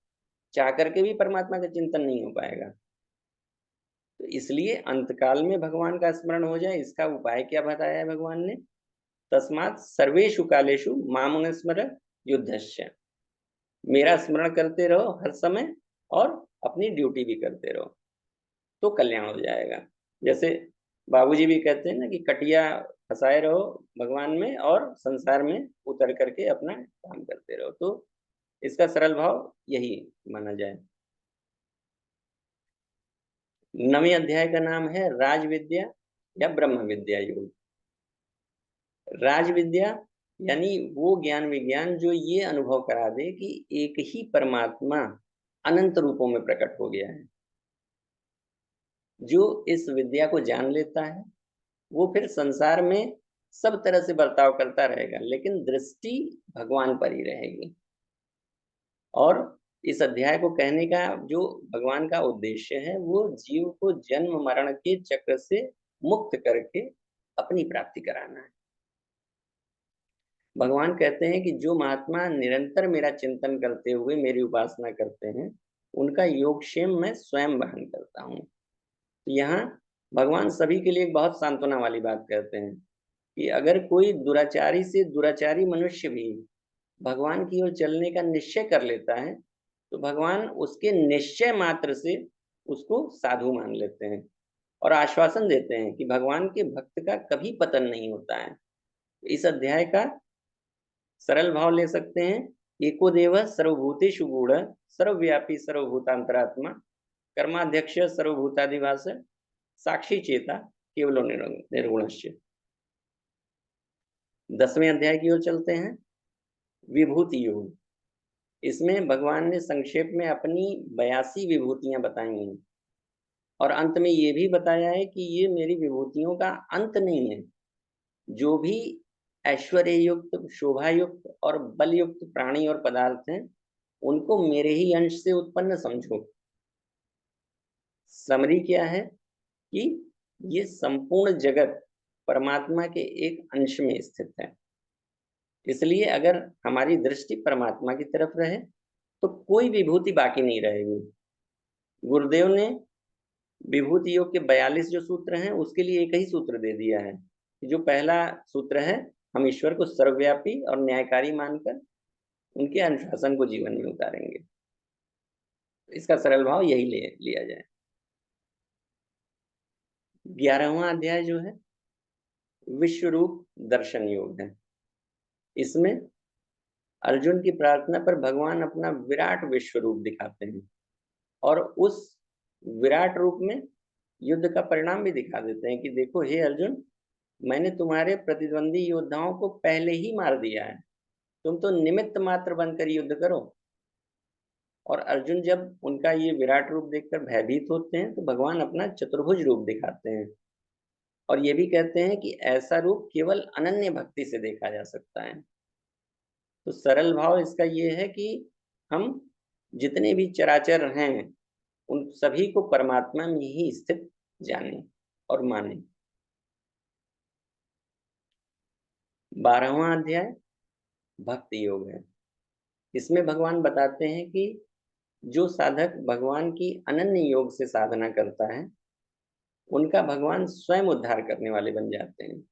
चाह करके भी परमात्मा का चिंतन नहीं हो पाएगा। तो इसलिए अंतकाल में भगवान का स्मरण हो जाए, इसका उपाय क्या बताया है भगवान ने? तस्मात् सर्वेषु कालेषु मामुनुस्मर युद्धस्य। मेरा स्मरण करते रहो हर समय, और अपनी ड्यूटी भी करते रहो, तो कल्याण हो जाएगा। जैसे बाबूजी भी कहते हैं ना कि कटिया फंसाए रहो भगवान में और संसार में उतर करके अपना काम करते रहो। तो इसका सरल भाव यही माना जाए। 9वें अध्याय का नाम है राज विद्या या ब्रह्म विद्या योग। राज विद्या यानी वो ज्ञान विज्ञान जो ये अनुभव करा दे कि एक ही परमात्मा अनंत रूपों में प्रकट हो गया है। जो इस विद्या को जान लेता है वो फिर संसार में सब तरह से बर्ताव करता रहेगा, लेकिन दृष्टि भगवान पर ही रहेगी। और इस अध्याय को कहने का जो भगवान का उद्देश्य है वो जीव को जन्म मरण के चक्र से मुक्त करके अपनी प्राप्ति कराना है। भगवान कहते हैं कि जो महात्मा निरंतर मेरा चिंतन करते हुए मेरी उपासना करते हैं उनका योगक्षेम मैं स्वयं वहन करता हूँ। तो यहाँ भगवान सभी के लिए एक बहुत सांत्वना वाली बात कहते हैं कि अगर कोई दुराचारी से दुराचारी मनुष्य भी भगवान की ओर चलने का निश्चय कर लेता है तो भगवान उसके निश्चय मात्र से उसको साधु मान लेते हैं और आश्वासन देते हैं कि भगवान के भक्त का कभी पतन नहीं होता है। इस अध्याय का सरल भाव ले सकते हैं, एको देव सर्वभूतेषु गूढ़ सर्वव्यापी सर्वभूतांतरात्मा कर्माध्यक्ष सर्वभूतादिभास साक्षी चेता केवलो निर्गुणस्य। 10वें अध्याय की ओर चलते हैं, विभूति योग। इसमें भगवान ने संक्षेप में अपनी 82 विभूतियां बताई हैं और अंत में ये भी बताया है कि ये मेरी विभूतियों का अंत नहीं है। जो भी ऐश्वर्य युक्त, शोभा युक्त और बल युक्त प्राणी और पदार्थ हैं उनको मेरे ही अंश से उत्पन्न समझो। समरी क्या है कि ये संपूर्ण जगत परमात्मा के एक अंश में स्थित है, इसलिए अगर हमारी दृष्टि परमात्मा की तरफ रहे तो कोई विभूति बाकी नहीं रहेगी। गुरुदेव ने विभूति योग के 42 जो सूत्र हैं उसके लिए एक ही सूत्र दे दिया है। जो पहला सूत्र है, हम ईश्वर को सर्वव्यापी और न्यायकारी मानकर उनके अनुशासन को जीवन में उतारेंगे। इसका सरल भाव यही लिया जाए। 11वां अध्याय जो है विश्व रूप दर्शन योग है। इसमें अर्जुन की प्रार्थना पर भगवान अपना विराट विश्व रूप दिखाते हैं और उस विराट रूप में युद्ध का परिणाम भी दिखा देते हैं कि देखो हे अर्जुन, मैंने तुम्हारे प्रतिद्वंदी योद्धाओं को पहले ही मार दिया है, तुम तो निमित्त मात्र बनकर युद्ध करो। और अर्जुन जब उनका ये विराट रूप देखकर भयभीत होते हैं तो भगवान अपना चतुर्भुज रूप दिखाते हैं और ये भी कहते हैं कि ऐसा रूप केवल अनन्य भक्ति से देखा जा सकता है। तो सरल भाव इसका ये है कि हम जितने भी चराचर हैं उन सभी को परमात्मा में ही स्थित जाने और माने। 12वां अध्याय भक्ति योग है। इसमें भगवान बताते हैं कि जो साधक भगवान की अनन्य योग से साधना करता है उनका भगवान स्वयं उद्धार करने वाले बन जाते हैं।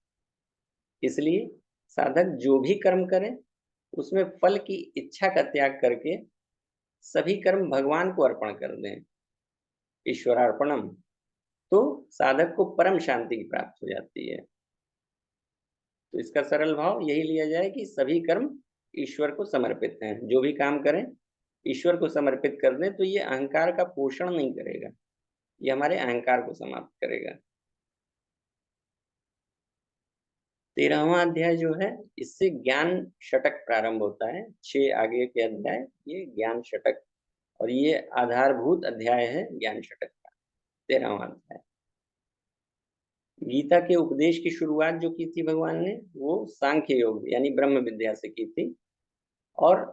इसलिए साधक जो भी कर्म करे उसमें फल की इच्छा का त्याग करके सभी कर्म भगवान को अर्पण कर दें, ईश्वरार्पणम, तो साधक को परम शांति की प्राप्त हो जाती है। तो इसका सरल भाव यही लिया जाए कि सभी कर्म ईश्वर को समर्पित हैं। जो भी काम करें ईश्वर को समर्पित कर दें तो ये अहंकार का पोषण नहीं करेगा, ये हमारे अहंकार को समाप्त करेगा। 13वां अध्याय जो है इससे ज्ञान षटक प्रारंभ होता है। 6 आगे के अध्याय ये ज्ञान षटक और ये आधारभूत अध्याय है ज्ञान षटक का। 13वां अध्याय गीता के उपदेश की शुरुआत जो की थी भगवान ने वो सांख्य योग यानी ब्रह्म विद्या से की थी और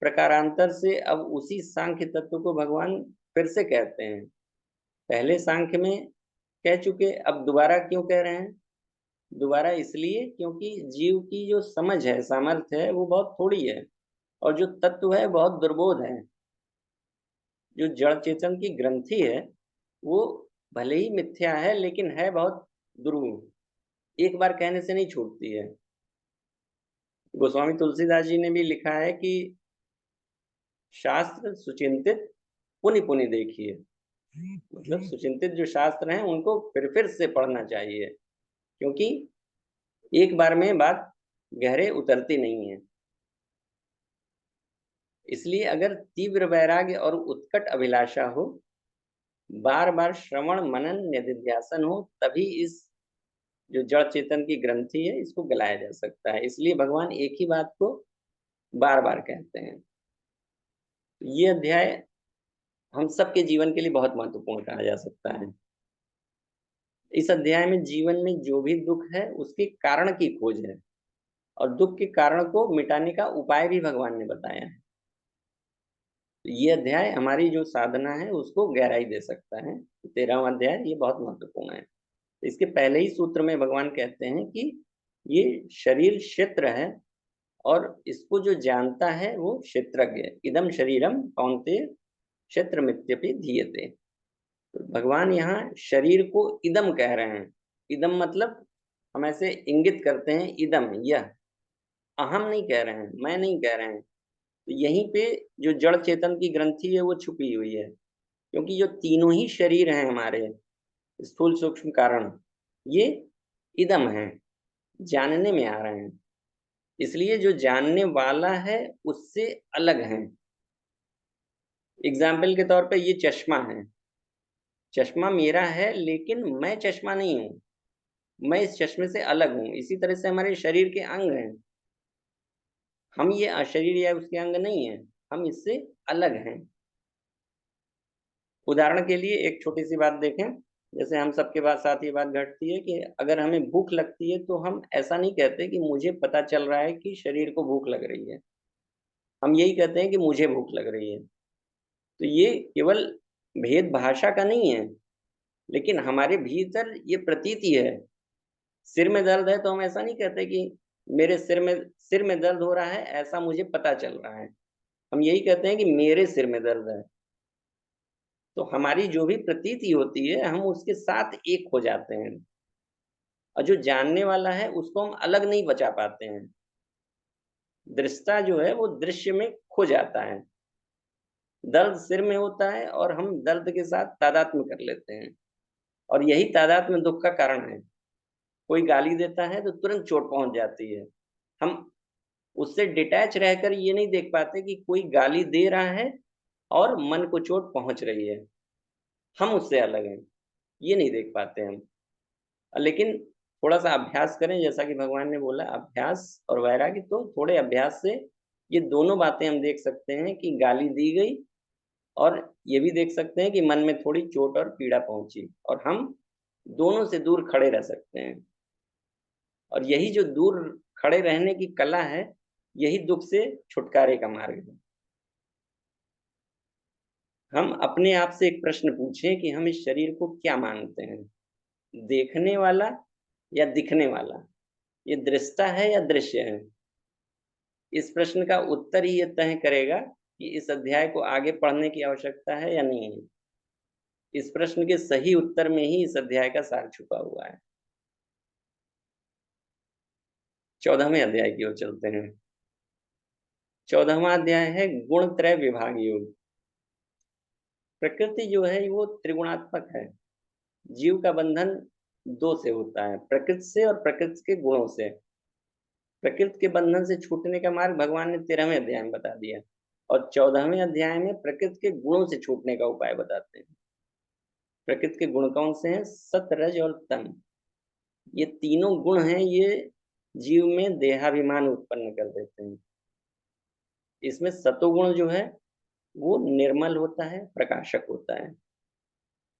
प्रकारांतर से अब उसी सांख्य तत्व को भगवान फिर से कहते हैं। पहले सांख्य में कह चुके, अब दोबारा क्यों कह रहे हैं? दोबारा इसलिए क्योंकि जीव की जो समझ है, सामर्थ्य है वो बहुत थोड़ी है और जो तत्व है बहुत दुर्बोध है। जो जड़ चेतन की ग्रंथि है वो भले ही मिथ्या है लेकिन है बहुत दुर्गुण, एक बार कहने से नहीं छूटती है। गोस्वामी तुलसीदास जी ने भी लिखा है कि शास्त्र सुचिंतित पुनि पुनि देखिए, मतलब सुचिंतित जो शास्त्र हैं उनको फिर से पढ़ना चाहिए क्योंकि एक बार में बात गहरे उतरती नहीं है। इसलिए अगर तीव्र वैराग्य और उत्कट अभिलाषा हो, बार बार श्रवण मनन निधिध्यासन हो, तभी इस जो जड़ चेतन की ग्रंथि है इसको गलाया जा सकता है। इसलिए भगवान एक ही बात को बार बार कहते हैं। ये अध्याय हम सबके जीवन के लिए बहुत महत्वपूर्ण कहा जा सकता है। इस अध्याय में जीवन में जो भी दुख है उसके कारण की खोज है, और दुख के कारण को मिटाने का उपाय भी भगवान ने बताया है। तो ये अध्याय हमारी जो साधना है उसको गहराई दे सकता है। 13वां अध्याय ये बहुत महत्वपूर्ण है। तो इसके पहले ही सूत्र में भगवान कहते हैं कि ये शरीर क्षेत्र है, और इसको जो जानता है वो क्षेत्रज्ञ है। इदम शरीरम कौन्तेय क्षेत्रमित्यपि धीयते। तो भगवान यहाँ शरीर को इदम कह रहे हैं। इदम मतलब हम ऐसे इंगित करते हैं, इदम यह, अहम नहीं कह रहे हैं, मैं नहीं कह रहे हैं। तो यहीं पे जो जड़ चेतन की ग्रंथि है वो छुपी हुई है, क्योंकि जो तीनों ही शरीर हैं हमारे, स्थूल सूक्ष्म कारण, ये इदम है, जानने में आ रहे हैं। इसलिए जो जानने वाला है उससे अलग है। एग्जाम्पल के तौर पे ये चश्मा है, चश्मा मेरा है लेकिन मैं चश्मा नहीं हूँ, मैं इस चश्मे से अलग हूँ। इसी तरह से हमारे शरीर के अंग हैं, हम ये अशरीर या उसके अंग नहीं है, हम इससे अलग हैं। उदाहरण के लिए एक छोटी सी बात देखें। जैसे हम सबके पास साथ ये बात घटती है कि अगर हमें भूख लगती है तो हम ऐसा नहीं कहते कि मुझे पता चल रहा है कि शरीर को भूख लग रही है, हम यही कहते हैं कि मुझे भूख लग रही है। तो ये केवल भेद भाषा का नहीं है, लेकिन हमारे भीतर ये प्रतीति है। सिर में दर्द है तो हम ऐसा नहीं कहते कि मेरे सिर में दर्द हो रहा है, ऐसा मुझे पता चल रहा है। हम यही कहते हैं कि मेरे सिर में दर्द है। तो हमारी जो भी प्रतीति होती है हम उसके साथ एक हो जाते हैं, और जो जानने वाला है उसको हम अलग नहीं बचा पाते हैं। दृष्टा जो है वो दृश्य में खो जाता है। दर्द सिर में होता है और हम दर्द के साथ तादात्म्य कर लेते हैं, और यही तादात्म्य दुख का कारण है। कोई गाली देता है तो तुरंत चोट पहुंच जाती है। हम उससे डिटैच रहकर ये नहीं देख पाते कि कोई गाली दे रहा है और मन को चोट पहुंच रही है, हम उससे अलग हैं, ये नहीं देख पाते हम। लेकिन थोड़ा-सा अभ्यास करें, जैसा कि भगवान ने बोला अभ्यास और वैराग्य, तो थोड़े अभ्यास से ये दोनों बातें हम देख सकते हैं कि गाली दी गई, और ये भी देख सकते हैं कि मन में थोड़ी चोट और पीड़ा पहुँची, और हम दोनों से दूर खड़े रह सकते हैं। और यही जो दूर खड़े रहने की कला है, यही दुःख से छुटकारे का मार्ग है। हम अपने आप से एक प्रश्न पूछें कि हम इस शरीर को क्या मानते हैं? देखने वाला या दिखने वाला? ये दृष्टा है या दृश्य है? इस प्रश्न का उत्तर ही ये तय करेगा कि इस अध्याय को आगे पढ़ने की आवश्यकता है या नहीं है। इस प्रश्न के सही उत्तर में ही इस अध्याय का सार छुपा हुआ है। 14वें अध्याय की ओर चलते हैं। 14वां अध्याय है गुणत्रय विभाग योग। प्रकृति जो है वो त्रिगुणात्मक है। जीव का बंधन दो से होता है, प्रकृति से और प्रकृति के गुणों से। प्रकृति के बंधन से छूटने का मार्ग भगवान ने 13वें अध्याय में बता दिया, और 14वें अध्याय में प्रकृति के गुणों से छूटने का उपाय बताते हैं। प्रकृति के गुण कौन से हैं? सत, रज और तम। ये तीनों गुण हैं, ये जीव में देहाभिमान उत्पन्न कर देते हैं। इसमें सतोगुण जो है वो निर्मल होता है, प्रकाशक होता है,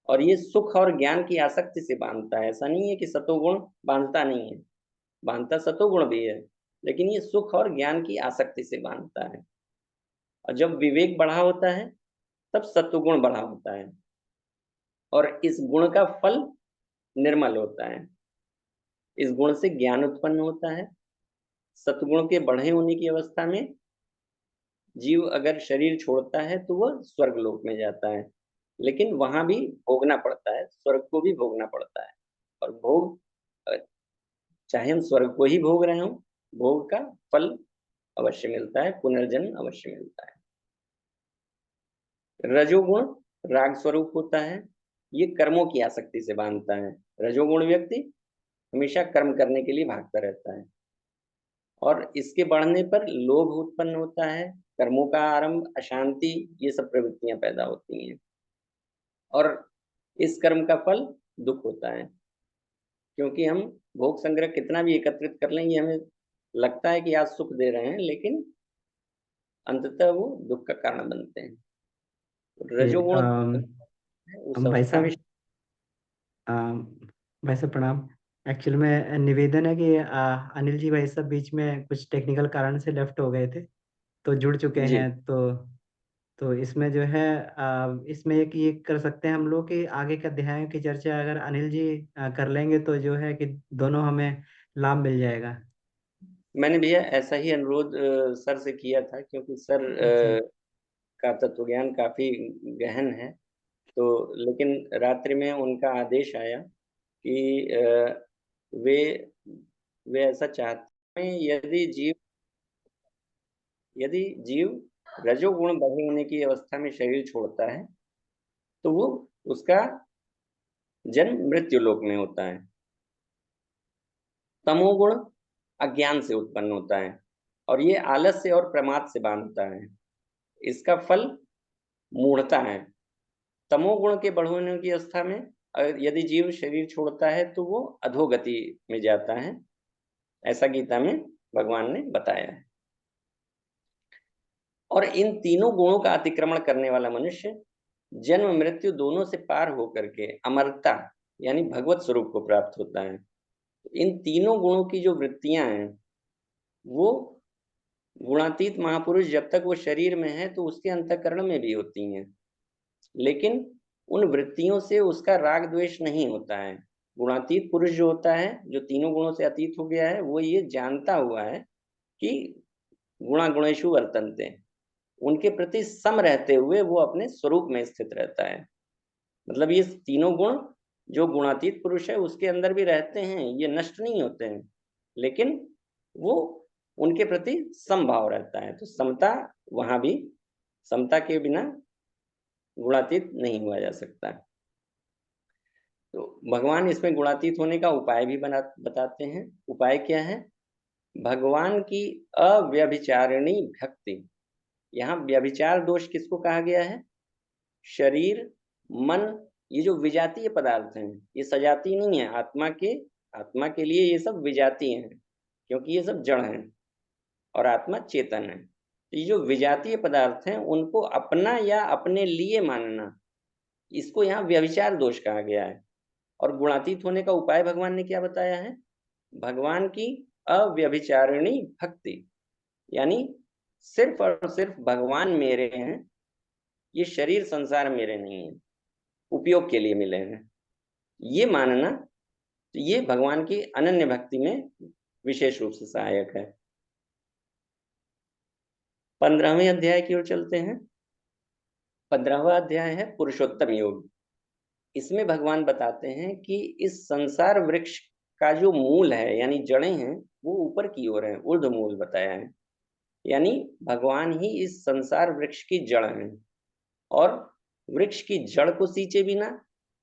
और ये सुख और ज्ञान की आसक्ति से बांधता है। ऐसा नहीं है कि सतोगुण बांधता नहीं है, बांधता सतोगुण भी है, लेकिन ये सुख और ज्ञान की आसक्ति से बांधता है। और जब विवेक बढ़ा होता है तब सत्वगुण बढ़ा होता है, और इस गुण का फल निर्मल होता है। इस गुण से ज्ञान उत्पन्न होता है। सत्गुण के बढ़े होने की अवस्था में जीव अगर शरीर छोड़ता है तो वह स्वर्ग लोक में जाता है, लेकिन वहां भी भोगना पड़ता है, स्वर्ग को भी भोगना पड़ता है। और भोग, अ, चाहे हम स्वर्ग को ही भोग रहे हों, भोग का फल अवश्य मिलता है, पुनर्जन्म अवश्य मिलता है। रजोगुण राग स्वरूप होता है, ये कर्मों की आसक्ति से बांधता है। रजोगुण व्यक्ति हमेशा कर्म करने के लिए भागता रहता है, और इसके बढ़ने पर लोभ उत्पन्न होता है, कर्मों का आरंभ, अशांति, ये सब प्रवृत्तियां पैदा होती हैं, और इस कर्म का फल दुख होता है। क्योंकि हम भोग संग्रह कितना भी एकत्रित कर लें, ये हमें लगता है कि आज सुख दे रहे हैं, लेकिन अंततः वो दुख का कारण बनते हैं। ये रजोगुण उस भाई अवस्था में। साहब, भाई साहब प्रणाम। एक्चुअली में निवेदन है कि अनिल जी भाई साहब बीच में कुछ टेक्निकल कारण से लेफ्ट हो गए थे, तो जुड़ चुके जी, हैं। तो इसमें जो है इसमें एक ये कर सकते हैं हम लोग कि आगे के अध्यायों की चर्चा अगर अनिल जी कर लेंगे तो जो है कि दोनों हमें लाभ मिल जाएगा। मैंने भैया ऐसा ही अनुरोध सर से किया था, क्योंकि सर अच्छा। का तत्व ज्ञान काफी गहन है। तो लेकिन रात्रि में उनका आदेश आया कि वे वे ऐसा चाहते हैं, यदि जीव रजोगुण बढ़े होने की अवस्था में शरीर छोड़ता है तो वो उसका जन्म मृत्यु लोक में होता है। तमोगुण अज्ञान से उत्पन्न होता है और ये आलस्य और प्रमाद से बांधता है। इसका फल मूढ़ता है। तमोगुण के बढ़ होने की अवस्था में यदि जीव शरीर छोड़ता है तो वो अधोगति में जाता है। ऐसा गीता में भगवान ने बताया है। और इन तीनों गुणों का अतिक्रमण करने वाला मनुष्य जन्म मृत्यु दोनों से पार होकर के अमरता यानी भगवत स्वरूप को प्राप्त होता है। इन तीनों गुणों की जो वृत्तियां हैं वो गुणातीत महापुरुष जब तक वो शरीर में है तो उसके अंतःकरण में भी होती हैं, लेकिन उन वृत्तियों से उसका राग द्वेष नहीं होता है। गुणातीत पुरुष जो होता है, जो तीनों गुणों से अतीत हो गया है, वो ये जानता हुआ है कि गुणा गुणेषु वर्तन्ते, उनके प्रति सम रहते हुए वो अपने स्वरूप में स्थित रहता है। मतलब ये तीनों गुण जो गुणातीत पुरुष है उसके अंदर भी रहते हैं, ये नष्ट नहीं होते हैं, लेकिन वो उनके प्रति समभाव रहता है। तो समता वहां भी, समता के बिना गुणातीत नहीं हुआ जा सकता। तो भगवान इसमें गुणातीत होने का उपाय भी बताते हैं। उपाय क्या है? भगवान की अव्यभिचारिणी भक्ति। यहाँ व्यभिचार दोष किसको कहा गया है? शरीर, मन, ये जो विजातीय पदार्थ हैं, ये सजाती नहीं है। आत्मा के लिए ये सब विजातीय हैं, क्योंकि ये सब जड़ हैं और आत्मा चेतन है। तो ये जो विजातीय पदार्थ हैं उनको अपना या अपने लिए मानना, इसको यहाँ व्यभिचार दोष कहा गया है। और गुणातीत होने का उपाय भगवान ने क्या बताया है? भगवान की अव्यभिचारिणी भक्ति, यानी सिर्फ और सिर्फ भगवान मेरे हैं, ये शरीर संसार मेरे नहीं है, उपयोग के लिए मिले हैं, ये मानना। तो ये भगवान की अनन्य भक्ति में विशेष रूप से सहायक है। 15वें अध्याय की ओर चलते हैं। 15वां अध्याय है पुरुषोत्तम योग। इसमें भगवान बताते हैं कि इस संसार वृक्ष का जो मूल है यानी जड़ें हैं, वो ऊपर की ओर है, ऊर्ध्व मूल बताया है। यानी भगवान ही इस संसार वृक्ष की जड़ है। और वृक्ष की जड़ को सींचे बिना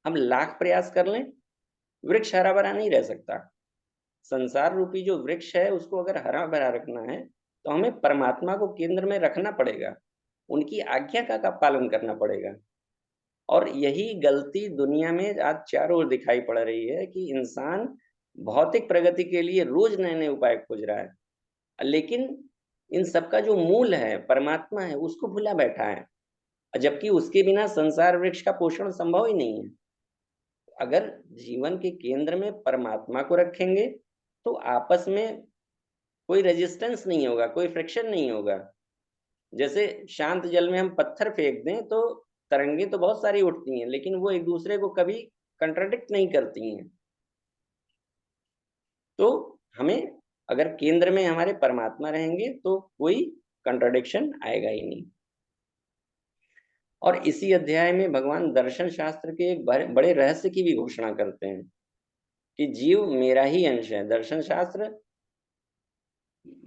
हम लाख प्रयास कर लें, वृक्ष हरा भरा नहीं रह सकता। संसार रूपी जो वृक्ष है उसको अगर हरा भरा रखना है तो हमें परमात्मा को केंद्र में रखना पड़ेगा, उनकी आज्ञा का पालन करना पड़ेगा। और यही गलती दुनिया में आज चारों ओर दिखाई पड़ रही है कि इंसान भौतिक प्रगति के लिए रोज नए नए उपाय खोज रहा है, लेकिन इन सबका जो मूल है परमात्मा है उसको भुला बैठा है, जबकि उसके बिना संसार वृक्ष का पोषण संभव ही नहीं है। अगर जीवन के केंद्र में परमात्मा को रखेंगे तो आपस में कोई रेजिस्टेंस नहीं होगा, कोई फ्रिक्शन नहीं होगा। जैसे शांत जल में हम पत्थर फेंक दें तो तरंगे तो बहुत सारी उठती हैं, लेकिन वो एक दूसरे को कभी कंट्राडिक्ट नहीं करती हैं। तो हमें अगर केंद्र में हमारे परमात्मा रहेंगे तो कोई कंट्राडिक्शन आएगा ही नहीं। और इसी अध्याय में भगवान दर्शन शास्त्र के एक बड़े रहस्य की भी घोषणा करते हैं कि जीव मेरा ही अंश है। दर्शन शास्त्र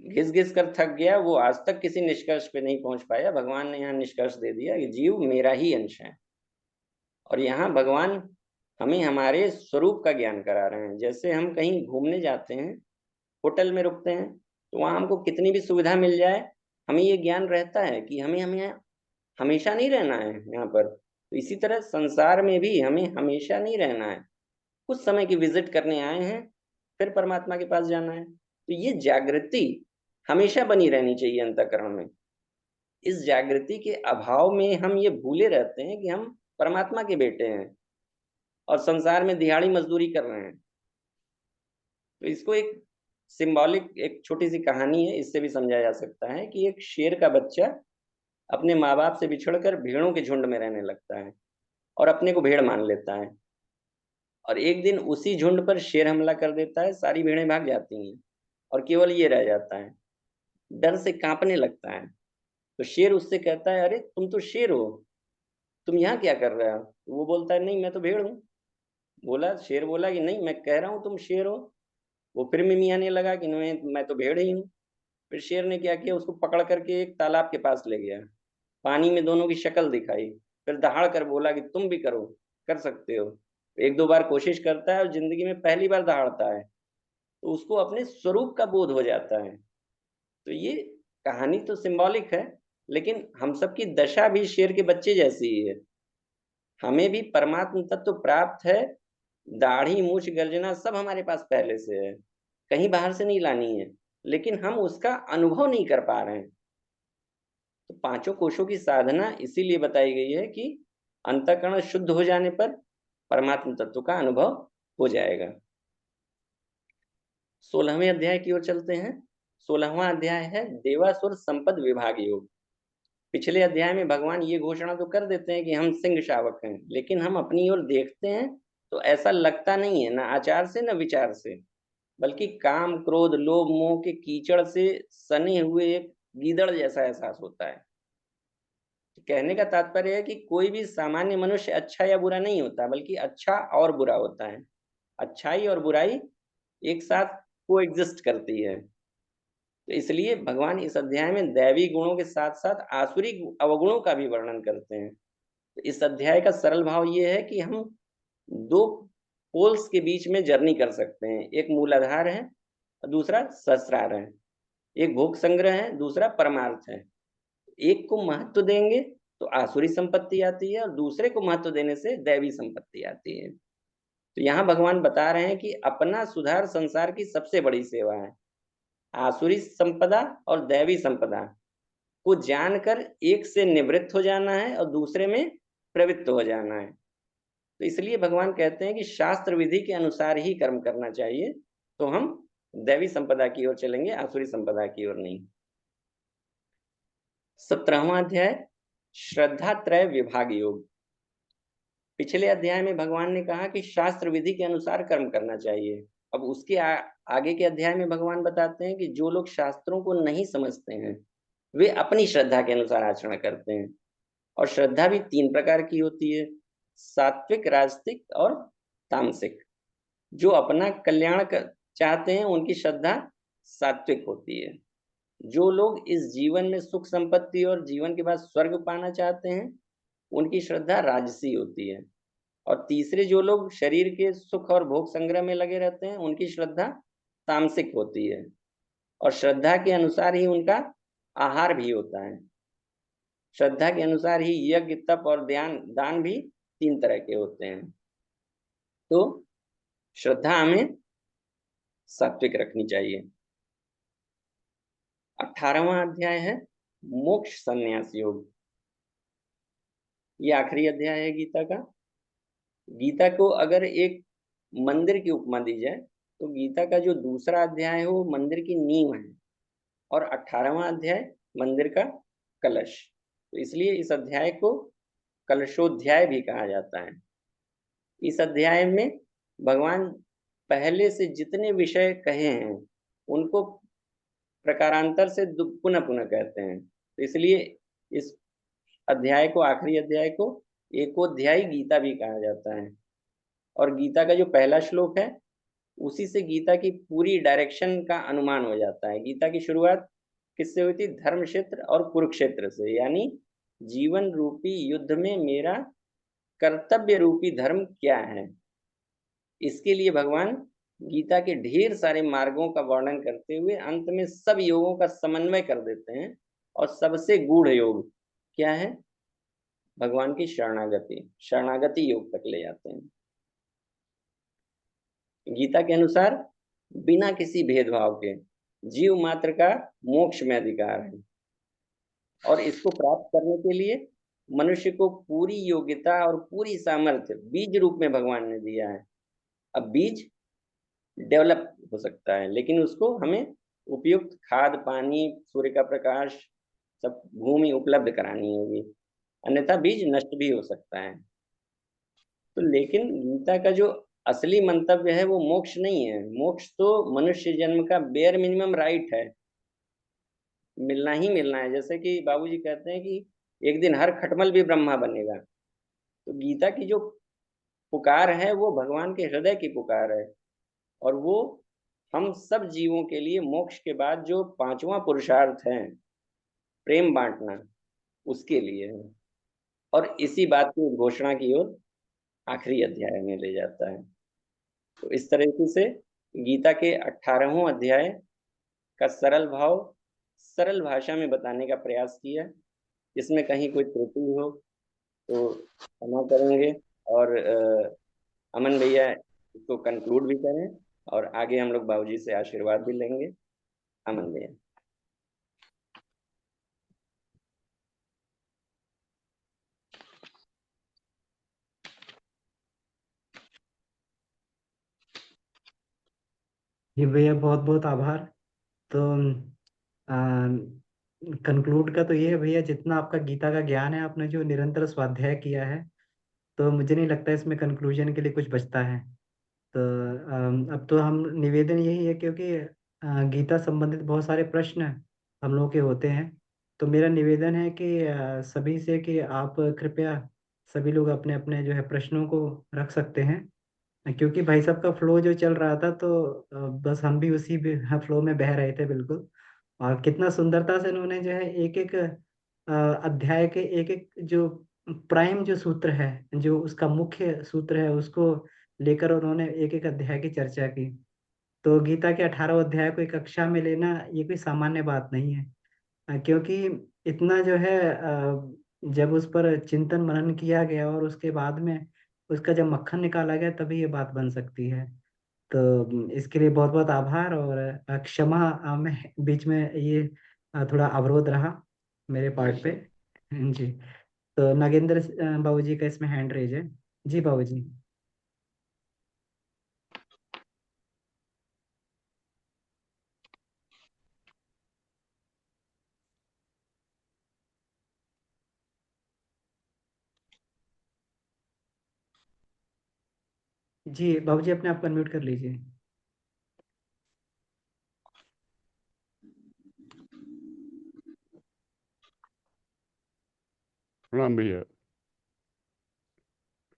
घिस घिस कर थक गया, वो आज तक किसी निष्कर्ष पे नहीं पहुंच पाया। भगवान ने यहाँ निष्कर्ष दे दिया कि जीव मेरा ही अंश है। और यहाँ भगवान हमें हमारे स्वरूप का ज्ञान करा रहे हैं। जैसे हम कहीं घूमने जाते हैं, होटल में रुकते हैं, तो वहां हमको कितनी भी सुविधा मिल जाए, हमें ये ज्ञान रहता है कि हमें हमें हमेशा नहीं रहना है यहाँ पर। तो इसी तरह संसार में भी हमें हमेशा नहीं रहना है, कुछ समय की विजिट करने आए हैं, फिर परमात्मा के पास जाना है। तो ये जागृति हमेशा बनी रहनी चाहिए अंतःकरण में। इस जागृति के अभाव में हम ये भूले रहते हैं कि हम परमात्मा के बेटे हैं और संसार में दिहाड़ी मजदूरी कर रहे हैं। तो इसको एक सिंबॉलिक, एक छोटी सी कहानी है, इससे भी समझा जा सकता है कि एक शेर का बच्चा अपने माँ बाप से बिछड़कर भेड़ों के झुंड में रहने लगता है और अपने को भेड़ मान लेता है। और एक दिन उसी झुंड पर शेर हमला कर देता है, सारी भेड़ें भाग जाती हैं और केवल ये रह जाता है। डर से कांपने लगता है। तो शेर उससे कहता है, अरे तुम तो शेर हो, तुम यहाँ क्या कर रहे हो? वो बोलता है, नहीं मैं तो भेड़ हूँ। शेर बोला कि नहीं, मैं कह रहा हूँ तुम शेर हो। वो फिर मिमियाने लगा कि नहीं, मैं तो भेड़ ही हूँ। फिर शेर ने क्या किया, उसको पकड़ करके एक तालाब के पास ले गया, पानी में दोनों की शक्ल दिखाई, फिर दहाड़ कर बोला कि तुम भी करो, कर सकते हो। एक दो बार कोशिश करता है और जिंदगी में पहली बार दहाड़ता है, तो उसको अपने स्वरूप का बोध हो जाता है। तो ये कहानी तो सिंबॉलिक है, लेकिन हम सबकी दशा भी शेर के बच्चे जैसी ही है। हमें भी परमात्म तत्व प्राप्त है, दाढ़ी मूछ गर्जना सब हमारे पास पहले से है, कहीं बाहर से नहीं लानी है, लेकिन हम उसका अनुभव नहीं कर पा रहे हैं। तो पांचों कोशों की साधना इसीलिए बताई गई है कि अंतःकरण शुद्ध हो जाने पर परमात्म तत्व का अनुभव हो जाएगा। 16वें अध्याय की ओर चलते हैं। 16वां अध्याय है देवासुर संपद विभाग योग। पिछले अध्याय में भगवान ये घोषणा तो कर देते हैं कि हम सिंह शावक हैं, लेकिन हम अपनी ओर देखते हैं तो ऐसा लगता नहीं है, ना आचार से न विचार से, बल्कि काम क्रोध लोभ मोह के कीचड़ से सने हुए एक गीदड़ जैसा एहसास होता है। कहने का तात्पर्य है कि कोई भी सामान्य मनुष्य अच्छा या बुरा नहीं होता, बल्कि अच्छा और बुरा होता है। अच्छाई और बुराई एक साथ को एग्जिस्ट करती है। तो इसलिए भगवान इस अध्याय में दैवी गुणों के साथ साथ आसुरी अवगुणों का भी वर्णन करते हैं। तो इस अध्याय का सरल भाव ये है कि हम दो पोल्स के बीच में जर्नी कर सकते हैं, एक मूलाधार है और दूसरा सहस्रार है, एक भोग संग्रह है, दूसरा परमार्थ है। एक को महत्व देंगे तो आसुरी संपत्ति आती है और दूसरे को महत्व देने से दैवी संपत्ति आती है। तो यहाँ भगवान बता रहे हैं कि अपना सुधार संसार की सबसे बड़ी सेवा है। आसुरी संपदा और दैवी संपदा को जानकर एक से निवृत्त हो जाना है और दूसरे में प्रवृत्त हो जाना है। तो इसलिए भगवान कहते हैं कि शास्त्र विधि के अनुसार ही कर्म करना चाहिए, तो हम दैवी संपदा की ओर चलेंगे, आसुरी संपदा की ओर नहीं। 17वां अध्याय श्रद्धा त्रय विभाग योग। पिछले अध्याय में भगवान ने कहा कि शास्त्र विधि के अनुसार कर्म करना चाहिए। अब उसके आगे के अध्याय में भगवान बताते हैं कि जो लोग शास्त्रों को नहीं समझते हैं वे अपनी श्रद्धा के अनुसार आचरण करते हैं। और श्रद्धा भी तीन प्रकार की होती है, सात्विक, राजसिक और तामसिक। जो अपना कल्याण चाहते हैं उनकी श्रद्धा सात्विक होती है। जो लोग इस जीवन में सुख संपत्ति और जीवन के बाद स्वर्ग पाना चाहते हैं उनकी श्रद्धा राजसी होती है। और तीसरे जो लोग शरीर के सुख और भोग संग्रह में लगे रहते हैं उनकी श्रद्धा तामसिक होती है। और श्रद्धा के अनुसार ही उनका आहार भी होता है। श्रद्धा के अनुसार ही यज्ञ तप और ध्यान दान भी तीन तरह के होते हैं। तो श्रद्धा हमें सात्विक रखनी चाहिए। 18वां अध्याय है मोक्ष संन्यास योग। ये आखिरी अध्याय है गीता का। गीता को अगर एक मंदिर की उपमा दी जाए तो गीता का जो दूसरा अध्याय है वो मंदिर की नींव है और 18वां अध्याय मंदिर का कलश। तो इसलिए इस अध्याय को कलशोध्याय भी कहा जाता है। इस अध्याय में भगवान पहले से जितने विषय कहे हैं उनको प्रकारांतर से पुनः पुनः कहते हैं। तो इसलिए इस अध्याय को, आखिरी अध्याय को एकोध्यायी गीता भी कहा जाता है। और गीता का जो पहला श्लोक है उसी से गीता की पूरी डायरेक्शन का अनुमान हो जाता है। गीता की शुरुआत किससे हुई थी? धर्म क्षेत्र और कुरुक्षेत्र से, यानी जीवन रूपी युद्ध में मेरा कर्तव्य रूपी धर्म क्या है। इसके लिए भगवान गीता के ढेर सारे मार्गों का वर्णन करते हुए अंत में सब योगों का समन्वय कर देते हैं और सबसे गूढ़ योग क्या है? भगवान की शरणागति, शरणागति योग तक ले जाते हैं। गीता के अनुसार बिना किसी भेदभाव के जीव मात्र का मोक्ष में अधिकार है। और इसको प्राप्त करने के लिए मनुष्य को पूरी योग्यता और पूरी सामर्थ्य बीज रूप में भगवान ने दिया है। अब बीज डेवलप हो सकता है, लेकिन उसको हमें उपयुक्त खाद, पानी, सूर्य का प्रकाश, सब भूमि उपलब्ध करानी होगी, अन्यथा बीज नष्ट भी हो सकता है। तो लेकिन गीता का जो असली मंतव्य है वो मोक्ष नहीं है। मोक्ष तो मनुष्य जन्म का बेयर मिनिमम राइट है, मिलना ही मिलना है। जैसे कि बाबूजी कहते हैं कि एक दिन हर खटमल भी ब्रह्मा बनेगा। तो गीता की जो पुकार है वो भगवान के हृदय की पुकार है, और वो हम सब जीवों के लिए मोक्ष के बाद जो पांचवा पुरुषार्थ है, प्रेम बांटना, उसके लिए है। और इसी बात की घोषणा की ओर आखिरी अध्याय में ले जाता है। तो इस तरीके से गीता के 18वां अध्याय का सरल भाव सरल भाषा में बताने का प्रयास किया। इसमें कहीं कोई त्रुटि हो तो क्षमा करेंगे। और अमन भैया इसको कंक्लूड भी करें, और आगे हम लोग बाबूजी से आशीर्वाद भी लेंगे। अमन भैया। जी भैया, बहुत बहुत आभार। तो कंक्लूड का तो ये है भैया, जितना आपका गीता का ज्ञान है, आपने जो निरंतर स्वाध्याय किया है, तो मुझे नहीं लगता इसमें कंक्लूजन के लिए कुछ बचता है। तो अब तो हम निवेदन यही है, क्योंकि गीता संबंधित बहुत सारे प्रश्न हम लोग के होते हैं। तो मेरा निवेदन है कि सभी से कि आप कृपया सभी लोग अपने अपने जो है प्रश्नों को रख सकते हैं, क्योंकि भाई साहब का फ्लो जो चल रहा था, तो बस हम भी उसी फ्लो में बह रहे थे बिल्कुल। और कितना सुंदरता से उन्होंने जो है एक एक अध्याय के एक एक जो प्राइम जो सूत्र है, जो उसका मुख्य सूत्र है, उसको लेकर उन्होंने एक एक अध्याय की चर्चा की। तो गीता के 18 अध्याय को एक कक्षा में लेना ये कोई सामान्य बात नहीं है। क्योंकि इतना जो है जब उस पर चिंतन मनन किया गया और उसके बाद में उसका जब मक्खन निकाला गया, तभी ये बात बन सकती है। तो इसके लिए बहुत बहुत आभार, और क्षमा, मैं बीच में ये थोड़ा अवरोध रहा मेरे पार्ट पे। जी। तो नागेंद्र बाबूजी का इसमें हैंड रेज है। जी बाबूजी। जी बाबूजी, अपने आप को अनम्यूट कर लीजिए। प्रणाम भैया।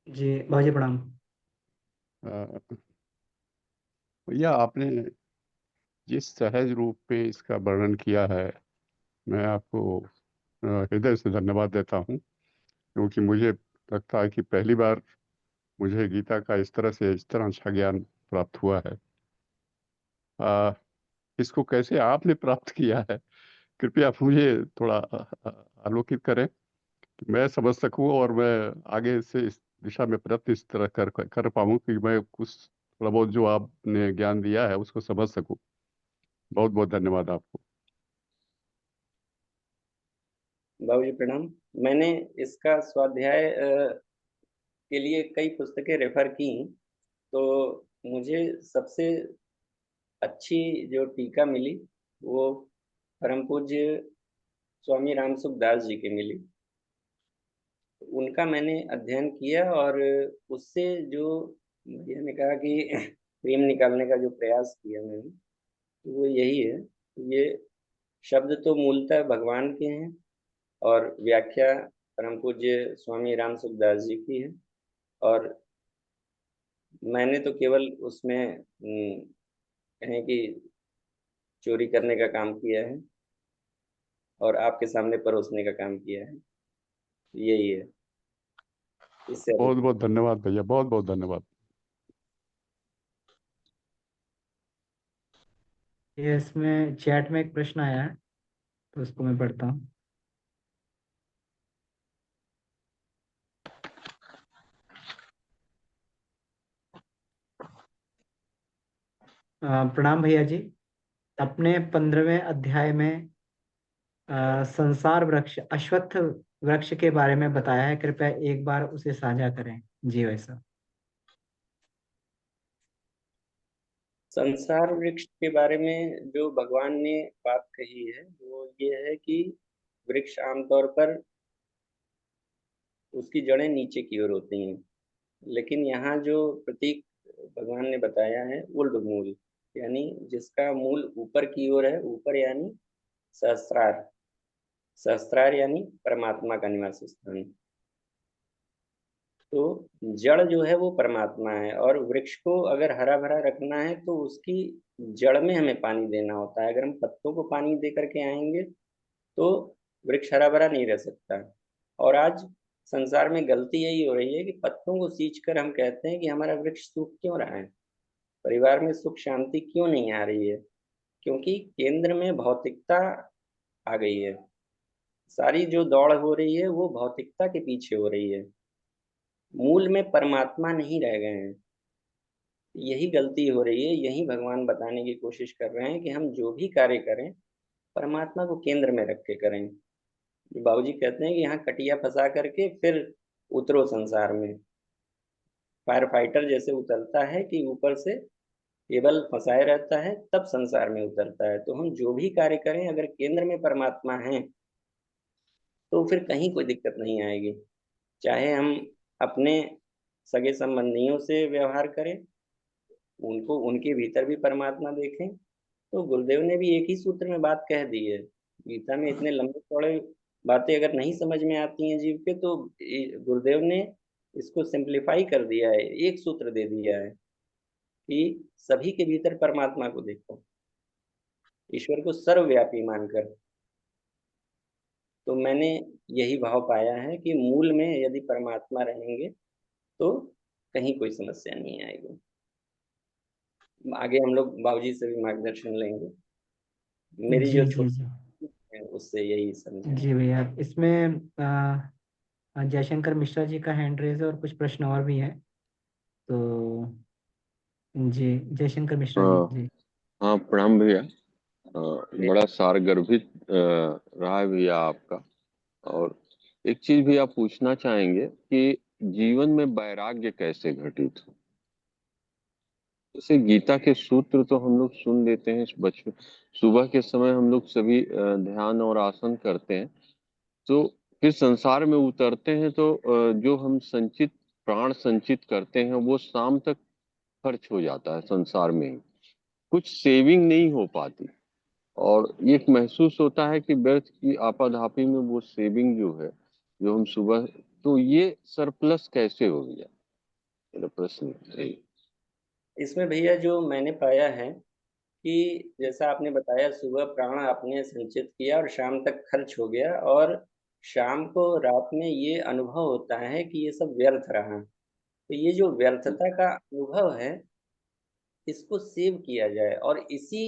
जी बाबूजी प्रणाम। अ, भैया, आपने जिस सहज रूप में इसका वर्णन किया है, मैं आपको हृदय से धन्यवाद देता हूँ, क्योंकि मुझे लगता है कि पहली बार मुझे गीता का इस तरह अच्छा ज्ञान प्राप्त हुआ है। अ, इसको कैसे आपने प्राप्त किया है, कृपया आप मुझे थोड़ा आलोकित करें कि मैं समझ सकूं, और मैं आगे से इस दिशा में प्रयत्न इस तरह कर पाऊं कि मैं कुछ थोड़ा बहुत जो आपने ज्ञान दिया है उसको समझ सकूं। बहुत बहुत धन्यवाद आपको। बाबूजी प्रणाम। मैंने इसका स्वाध्याय के लिए कई पुस्तकें रेफर की, तो मुझे सबसे अच्छी जो टीका मिली वो परम पूज्य स्वामी रामसुख दास जी की मिली। उनका मैंने अध्ययन किया, और उससे जो भैया ने कहा कि प्रेम निकालने का जो प्रयास किया मैंने, तो वो यही है। ये शब्द तो मूलतः भगवान के हैं, और व्याख्या परम पूज्य स्वामी रामसुख दास जी की है। और मैंने तो केवल उसमें कहें कि चोरी करने का काम किया है, और आपके सामने परोसने का काम किया है। यही है, इससे अधिक बहुत बहुत धन्यवाद भैया, बहुत बहुत धन्यवाद। ये इसमें चैट में एक प्रश्न आया है, तो उसको मैं पढ़ता हूँ। प्रणाम भैया जी। अपने 15वें अध्याय में संसार वृक्ष, अश्वत्थ वृक्ष के बारे में बताया है, कृपया एक बार उसे साझा करें। जी भाई साहब। संसार वृक्ष के बारे में जो भगवान ने बात कही है वो ये है कि वृक्ष आमतौर पर उसकी जड़ें नीचे की ओर होती हैं, लेकिन यहाँ जो प्रतीक भगवान ने बताया है उल्ड मूल, यानी जिसका मूल ऊपर की ओर है, ऊपर यानी सहस्त्रार, सहस्त्रार यानी परमात्मा का निवास स्थान। तो जड़ जो है वो परमात्मा है, और वृक्ष को अगर हरा भरा रखना है तो उसकी जड़ में हमें पानी देना होता है। अगर हम पत्तों को पानी दे करके आएंगे तो वृक्ष हरा भरा नहीं रह सकता। और आज संसार में गलती यही हो रही है कि पत्तों को सींच कर हम कहते हैं कि हमारा वृक्ष सूख क्यों रहा है, परिवार में सुख शांति क्यों नहीं आ रही है, क्योंकि केंद्र में भौतिकता आ गई है। सारी जो दौड़ हो रही है वो भौतिकता के पीछे हो रही है, मूल में परमात्मा नहीं रह गए हैं। यही गलती हो रही है, यही भगवान बताने की कोशिश कर रहे हैं कि हम जो भी कार्य करें परमात्मा को केंद्र में रख के करें। बाबूजी कहते हैं कि यहाँ कटिया फंसा करके फिर उतरो संसार में। फायर फाइटर जैसे उतरता है कि ऊपर से केबल फंसाए रहता है तब संसार में उतरता है। तो हम जो भी कार्य करें अगर केंद्र में परमात्मा है तो फिर कहीं कोई दिक्कत नहीं आएगी। चाहे हम अपने सगे संबंधियों से व्यवहार करें, उनको उनके भीतर भी परमात्मा देखें। तो गुरुदेव ने भी एक ही सूत्र में बात कह दी है। गीता में इतने लंबे चौड़े बातें अगर नहीं समझ में आती हैं जीव के, तो गुरुदेव ने इसको सिंप्लीफाई कर दिया है, एक सूत्र दे दिया है कि सभी के भीतर परमात्मा को देखो, ईश्वर को सर्वव्यापी मानकर। तो मैंने यही भाव पाया है कि मूल में यदि परमात्मा रहेंगे तो कहीं कोई समस्या नहीं आएगी। आगे हम लोग बाबूजी से भी मार्गदर्शन लेंगे। मेरी जी जो जी जी। छोटी है उससे यही समझे। जी भैया, इसमें जयशंकर मिश्रा जी का हैंड रेज है और कुछ प्रश्न और भी हैं। तो जी, जयशंकर मिश्रा जी। हाँ जी हाँ, प्रणाम भैया। बड़ा सारगर्भित रहा है भैया आपका। और एक चीज भी आप पूछना चाहेंगे कि जीवन में वैराग्य कैसे घटित हो। जैसे गीता के सूत्र तो हम लोग सुन लेते हैं बचपन, सुबह के समय हम लोग सभी ध्यान और आसन करते हैं, तो फिर संसार में उतरते हैं तो जो हम संचित प्राण संचित करते हैं वो शाम तक खर्च हो जाता है संसार में ही, कुछ सेविंग नहीं हो पाती। और ये एक महसूस होता है कि व्यर्थ की आपाधापी में वो सेविंग जो है, जो हम सुबह, तो ये सरप्लस कैसे हो गया, मेरा प्रश्न है। इसमें भैया जो मैंने पाया है कि जैसा आपने बताया सुबह प्राण आपने संचित किया और शाम तक खर्च हो गया, और शाम को रात में ये अनुभव होता है कि ये सब व्यर्थ रहा। तो ये जो व्यर्थता का अनुभव है इसको सेव किया जाए और इसी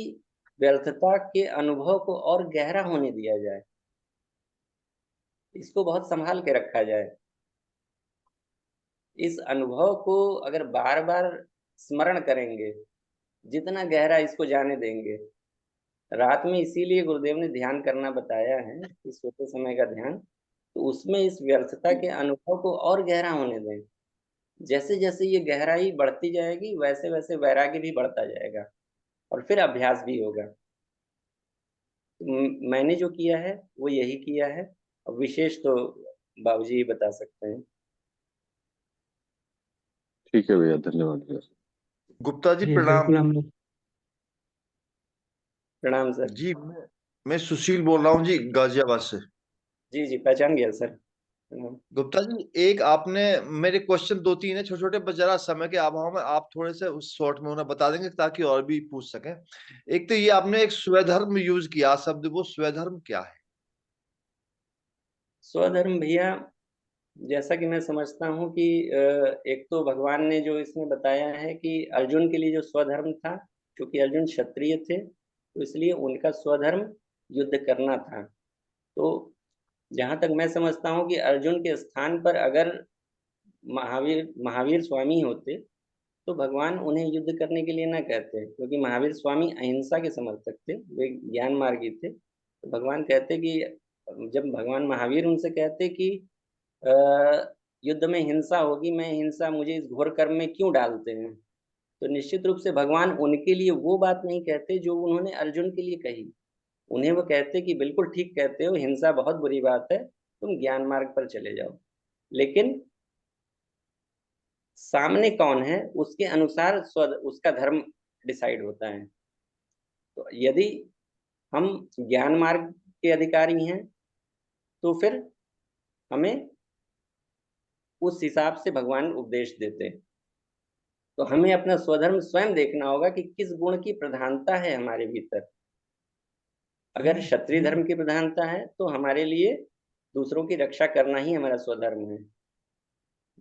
व्यर्थता के अनुभव को और गहरा होने दिया जाए, इसको बहुत संभाल के रखा जाए। इस अनुभव को अगर बार बार स्मरण करेंगे, जितना गहरा इसको जाने देंगे, रात में इसीलिए गुरुदेव ने ध्यान करना बताया है कि सोते समय का ध्यान, तो उसमें इस व्यर्थता के अनुभव को और गहरा होने दें। जैसे जैसे ये गहराई बढ़ती जाएगी वैसे वैसे वैराग्य भी बढ़ता जाएगा और फिर अभ्यास भी होगा। मैंने जो किया है वो यही किया है, और विशेष तो बाबूजी ही बता सकते हैं। ठीक है भैया, धन्यवाद भैया। गुप्ता जी जी प्रणाम। बिल्कुल, हम लोग। प्रणाम सर। जी मैं सुशील बोल रहा हूँ जी, गाजियाबाद से। जी जी, पहचान गया सर। प्रणाम। गुप्ता जी, एक आपने मेरे क्वेश्चन दो तीन है छोटे छोटे, बस जरा समय के अभाव में आप थोड़े से उस शॉर्ट में उन्हें बता देंगे ताकि और भी पूछ सकें। एक तो ये आपने एक स्वधर्म यूज किया शब्द, वो स्वधर्म क्या है? स्वधर्म भैया, जैसा कि मैं समझता हूँ कि एक तो भगवान ने जो इसमें बताया है कि अर्जुन के लिए जो स्वधर्म था, क्योंकि अर्जुन क्षत्रिय थे तो इसलिए उनका स्वधर्म युद्ध करना था। तो जहाँ तक मैं समझता हूँ कि अर्जुन के स्थान पर अगर महावीर महावीर स्वामी होते तो भगवान उन्हें युद्ध करने के लिए ना कहते, क्योंकि महावीर स्वामी अहिंसा के समर्थक थे, वे ज्ञान मार्गी थे। तो भगवान कहते कि, जब भगवान महावीर उनसे कहते कि युद्ध में हिंसा होगी, मैं हिंसा, मुझे इस घोर कर्म में क्यों डालते हैं, तो निश्चित रूप से भगवान उनके लिए वो बात नहीं कहते जो उन्होंने अर्जुन के लिए कही। उन्हें वो कहते कि बिल्कुल ठीक कहते हो, हिंसा बहुत बुरी बात है, तुम ज्ञान मार्ग पर चले जाओ। लेकिन सामने कौन है उसके अनुसार उसका धर्म डिसाइड होता है। तो यदि हम ज्ञान मार्ग के अधिकारी हैं तो फिर हमें उस हिसाब से भगवान उपदेश देते हैं। तो हमें अपना स्वधर्म स्वयं देखना होगा कि किस गुण की प्रधानता है हमारे भीतर। अगर क्षत्रिय धर्म की प्रधानता है तो हमारे लिए दूसरों की रक्षा करना ही हमारा स्वधर्म है।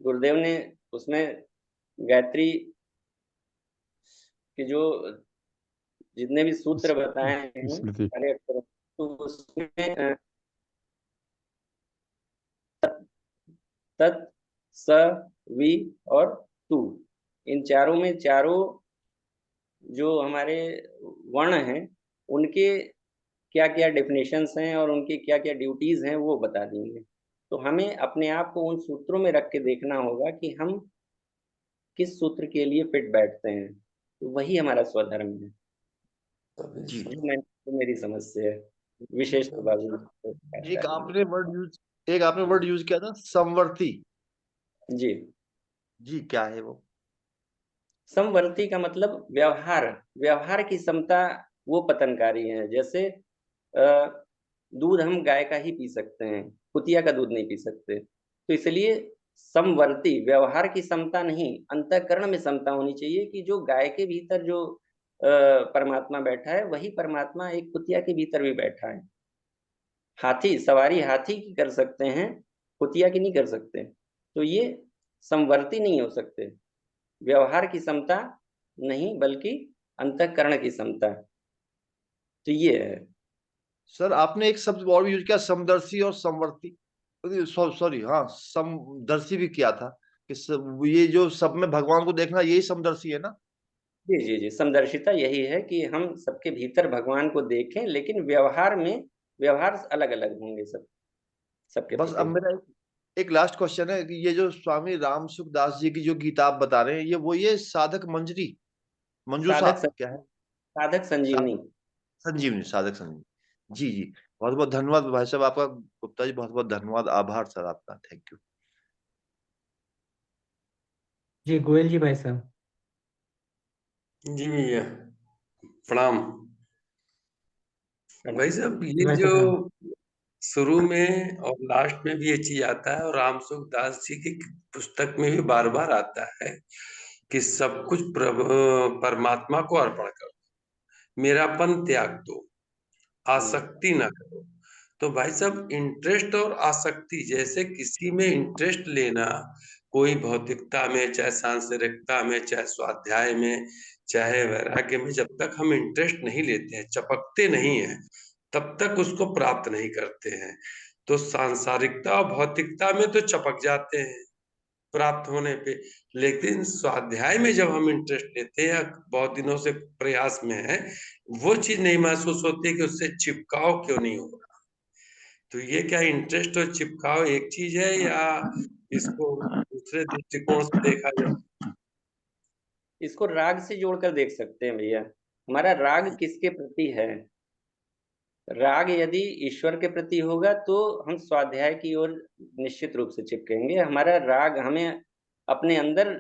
गुरुदेव ने उसमें गायत्री के जो जितने भी सूत्र बताए हैं स्मृति सारे अक्षरों, तो उसमें तत्, स, वि और तू, इन चारों में, चारों जो हमारे वर्ण हैं उनके क्या क्या डेफिनेशंस हैं और उनकी क्या क्या ड्यूटीज हैं वो बता देंगे। तो हमें अपने आप को उन सूत्रों में रख के देखना होगा कि हम किस सूत्र के लिए फिट बैठते हैं, तो वही हमारा स्वधर्म है। जी तो मेरी समझ से है, विशेष तो बाबू एक आपने वर्ड यूज किया था, समवर्ती। जी, जी क्या है वो? समवर्ती का मतलब व्यवहार, व्यवहार की समता वो पतनकारी है। जैसे दूध हम गाय का ही पी सकते हैं, कुतिया का दूध नहीं पी सकते। तो इसलिए समवर्ती, व्यवहार की समता नहीं, अंतःकरण में समता होनी चाहिए कि जो गाय के भीतर जो परमात्मा बैठा है वही परमात्मा एक कुतिया के भीतर भी बैठा है। हाथी सवारी हाथी की कर सकते हैं, कुतिया की नहीं कर सकते। तो ये समवर्ती नहीं हो सकते, व्यवहार की समता नहीं बल्कि अंतःकरण की समता। तो ये है। सर आपने एक शब्द और भी यूज किया, समदर्शी और समवर्ती। सॉरी, हाँ समदर्शी भी किया था कि ये जो सब में भगवान को देखना यही समदर्शी है ना? जी जी जी, समदर्शिता यही है कि हम सबके भीतर भगवान को देखें, लेकिन व्यवहार में व्यवहार अलग अलग होंगे सब, सबके बस अब प्रति। मेरा एक लास्ट क्वेश्चन है कि ये जो स्वामी राम सुखदास जी की जो गीता आप बता रहे हैं, ये साधक मंजरी मंजूषा साधक क्या है? साधक संजीवनी। संजीवनी, साधक संजीवनी। जी जी, बहुत बहुत धन्यवाद भाई साहब आपका। गुप्ता जी बहुत बहुत धन्यवाद, आभार सर आपका, थैंक यू। जी गोयल जी भाई साहब। जी भैया प्रणाम। भाई साहब जी ये भाई जो साहब प्रणाम। शुरू में और लास्ट में भी ये चीज आता है और राम सुखदास जी की पुस्तक में भी बार बार आता है कि सब कुछ परमात्मा को अर्पण करो, मेरापन त्याग दो, आसक्ति ना करो। तो भाई साहब इंटरेस्ट और आसक्ति, जैसे किसी में इंटरेस्ट लेना, कोई भौतिकता में, चाहे सांसारिकता में, चाहे स्वाध्याय में, चाहे वैराग्य में, जब तक हम इंटरेस्ट नहीं लेते हैं, चपकते नहीं हैं, तब तक उसको प्राप्त नहीं करते हैं। तो सांसारिकता और भौतिकता में तो चपक जाते हैं प्राप्त होने पे, लेकिन स्वाध्याय में जब हम इंटरेस्ट लेते हैं, बहुत दिनों से प्रयास में है, वो चीज नहीं महसूस होती कि उससे चिपकाव क्यों नहीं हो रहा। तो ये क्या इंटरेस्ट और चिपकाव एक चीज है या इसको दूसरे दृष्टिकोण से देखा जाए? इसको राग से जोड़कर देख सकते हैं भैया। हमारा राग किसके प्रति है? राग यदि ईश्वर के प्रति होगा तो हम स्वाध्याय की ओर निश्चित रूप से चिपकेंगे। हमारा राग हमें अपने अंदर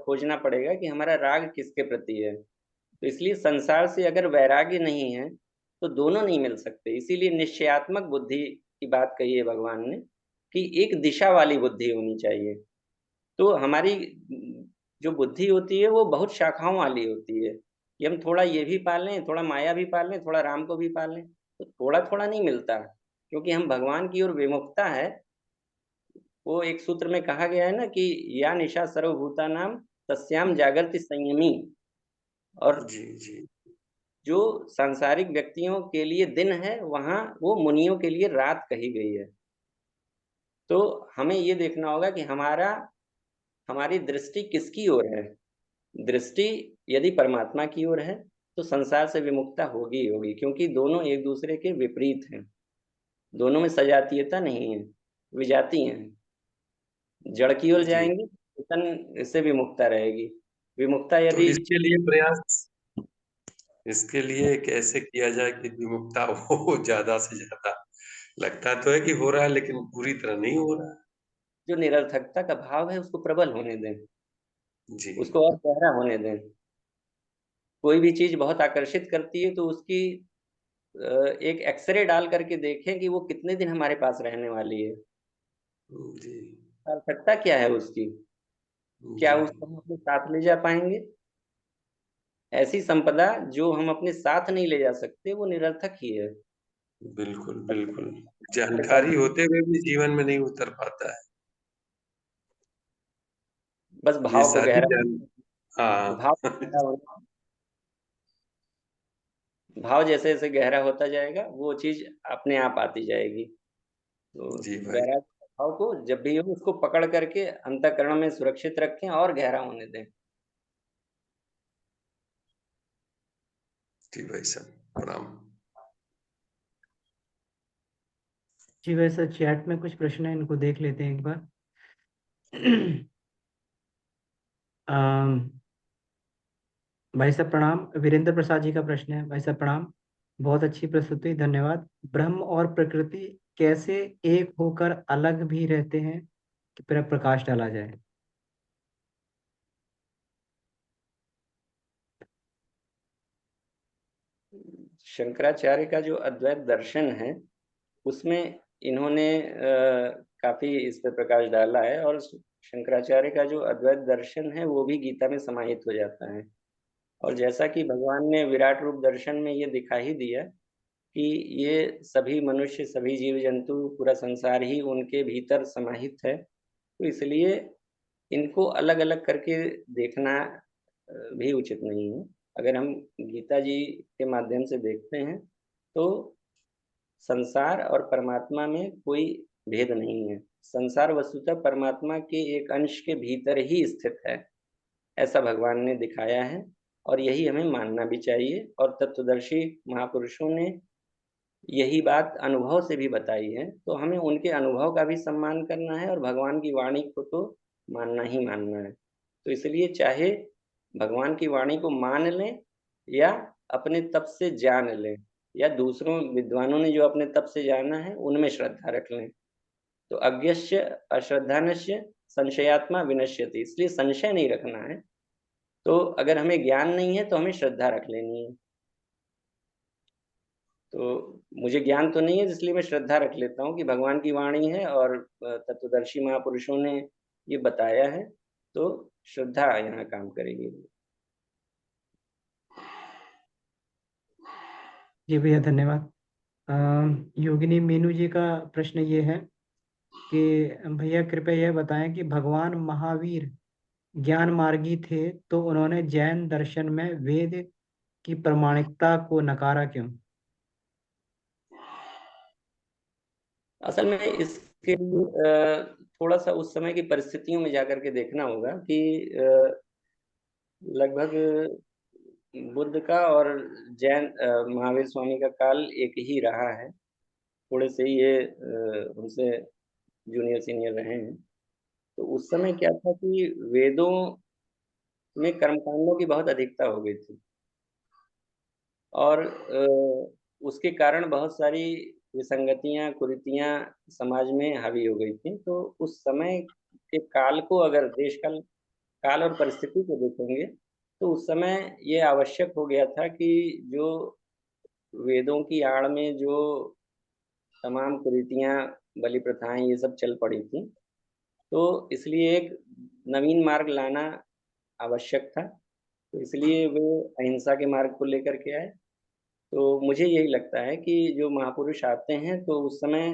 खोजना पड़ेगा कि हमारा राग किसके प्रति है। तो इसलिए संसार से अगर वैराग्य नहीं है तो दोनों नहीं मिल सकते। इसीलिए निश्चयात्मक बुद्धि की बात कही है भगवान ने कि एक दिशा वाली बुद्धि होनी चाहिए। तो हमारी जो बुद्धि होती है वो बहुत शाखाओं वाली होती है कि हम थोड़ा ये भी पाल लें, थोड़ा माया भी पाल लें, थोड़ा राम को भी पाल लें। तो थोड़ा थोड़ा नहीं मिलता, क्योंकि हम भगवान की ओर विमुखता है। वो एक सूत्र में कहा गया है ना कि या निशा सर्वभूता नाम तस्याम जागृति संयमी। और जी जी जो सांसारिक व्यक्तियों के लिए दिन है वहां वो मुनियों के लिए रात कही गई है। तो हमें ये देखना होगा कि हमारी दृष्टि किसकी ओर है। दृष्टि यदि परमात्मा की ओर है तो संसार से विमुखता होगी ही होगी, क्योंकि दोनों एक दूसरे के विपरीत हैं। दोनों में सजातीयता नहीं है, विजाती हैं। जड़ की ओर जी। जाएंगे, चेतन से विमुखता रहेगी। विमुखता तो यदि इसके लिए प्रयास, इसके लिए कैसे किया जाए कि विमुखता हो ज्यादा से ज्यादा? लगता तो है कि हो रहा है, लेकिन पूरी तरह नहीं हो रहा जो निरर्थकता का भाव है उसको प्रबल होने दें, है। जी। उसको और गहरा होने दें। कोई भी चीज बहुत आकर्षित करती है तो उसकी एक एक्सरे डाल करके देखें कि वो कितने दिन हमारे पास रहने वाली है। जी। सार्थकता क्या है उसकी? क्या जी। उसको हम अपने साथ ले जा पाएंगे? ऐसी संपदा जो हम अपने साथ नहीं ले जा सकते वो निरर्थक ही है। बिल्कुल बिल्कुल। हमारे पास जानकारी होते हुए भी जीवन में नहीं उतर पाता है बस ये भाव को सारी गहरा, जान। भाव हाँ। गहरा होना, भाव जैसे जैसे गहरा होता जाएगा वो चीज अपने आप आती जाएगी। तो जी भाई। गहरा भाव को जब भी हो उसको पकड़ करके अंतःकरण में सुरक्षित रखें और गहरा होने दें। जी भाई साहब, प्रणाम। जी वैसे चैट में कुछ प्रश्न है, इनको देख लेते हैं एक बार। अम, भाई साहब प्रणाम। वीरेंद्र प्रसाद जी का प्रश्न है। भाई साहब प्रणाम, बहुत अच्छी प्रस्तुति, धन्यवाद। ब्रह्म और प्रकृति कैसे एक होकर अलग भी रहते हैं, कि पूरा प्रकाश डाला जाए। शंकराचार्य का जो अद्वैत दर्शन है उसमें इन्होंने काफी इस पर प्रकाश डाला है, और शंकराचार्य का जो अद्वैत दर्शन है वो भी गीता में समाहित हो जाता है। और जैसा कि भगवान ने विराट रूप दर्शन में ये दिखा ही दिया कि ये सभी मनुष्य, सभी जीव जंतु, पूरा संसार ही उनके भीतर समाहित है, तो इसलिए इनको अलग अलग करके देखना भी उचित नहीं है। अगर हम गीता जी के माध्यम से देखते हैं तो संसार और परमात्मा में कोई भेद नहीं है। संसार वस्तुतः परमात्मा के एक अंश के भीतर ही स्थित है, ऐसा भगवान ने दिखाया है, और यही हमें मानना भी चाहिए। और तत्वदर्शी महापुरुषों ने यही बात अनुभव से भी बताई है, तो हमें उनके अनुभव का भी सम्मान करना है और भगवान की वाणी को तो मानना ही मानना है। तो इसलिए चाहे भगवान की वाणी को मान लें या अपने तप से जान लें, या दूसरों विद्वानों ने जो अपने तप से जाना है उनमें श्रद्धा रख लें। तो अज्ञस्य अश्रद्धानस्य संशयात्मा विनश्यति, इसलिए संशय नहीं रखना है। तो अगर हमें ज्ञान नहीं है तो हमें श्रद्धा रख लेनी है। तो मुझे ज्ञान तो नहीं है, इसलिए मैं श्रद्धा रख लेता हूँ कि भगवान की वाणी है और तत्वदर्शी महापुरुषों ने ये बताया है, तो श्रद्धा यहाँ काम करेगी। जी भैया धन्यवाद। योगिनी मीनू जी का प्रश्न ये है कि भैया कृपया यह बताएं कि भगवान महावीर ज्ञान मार्गी थे तो उन्होंने जैन दर्शन में वेद की प्रामाणिकता को नकारा क्यों। असल में इसके लिए थोड़ा सा उस समय की परिस्थितियों में जाकर के देखना होगा कि लगभग बुद्ध का और जैन महावीर स्वामी का काल एक ही रहा है। थोड़े से ही ये हमसे जूनियर सीनियर रहे हैं। तो उस समय क्या था कि वेदों में कर्मकांडों की बहुत अधिकता हो गई थी, और उसके कारण बहुत सारी विसंगतियां, कुरीतियां समाज में हावी हो गई थी। तो उस समय के काल को, अगर देश काल काल और परिस्थिति को देखेंगे तो उस समय ये आवश्यक हो गया था कि जो वेदों की आड़ में जो तमाम कुरीतियां, बलि प्रथाएं, ये सब चल पड़ी थी, तो इसलिए एक नवीन मार्ग लाना आवश्यक था। तो इसलिए वो अहिंसा के मार्ग को लेकर के आए। तो मुझे यही लगता है कि जो महापुरुष आते हैं तो उस समय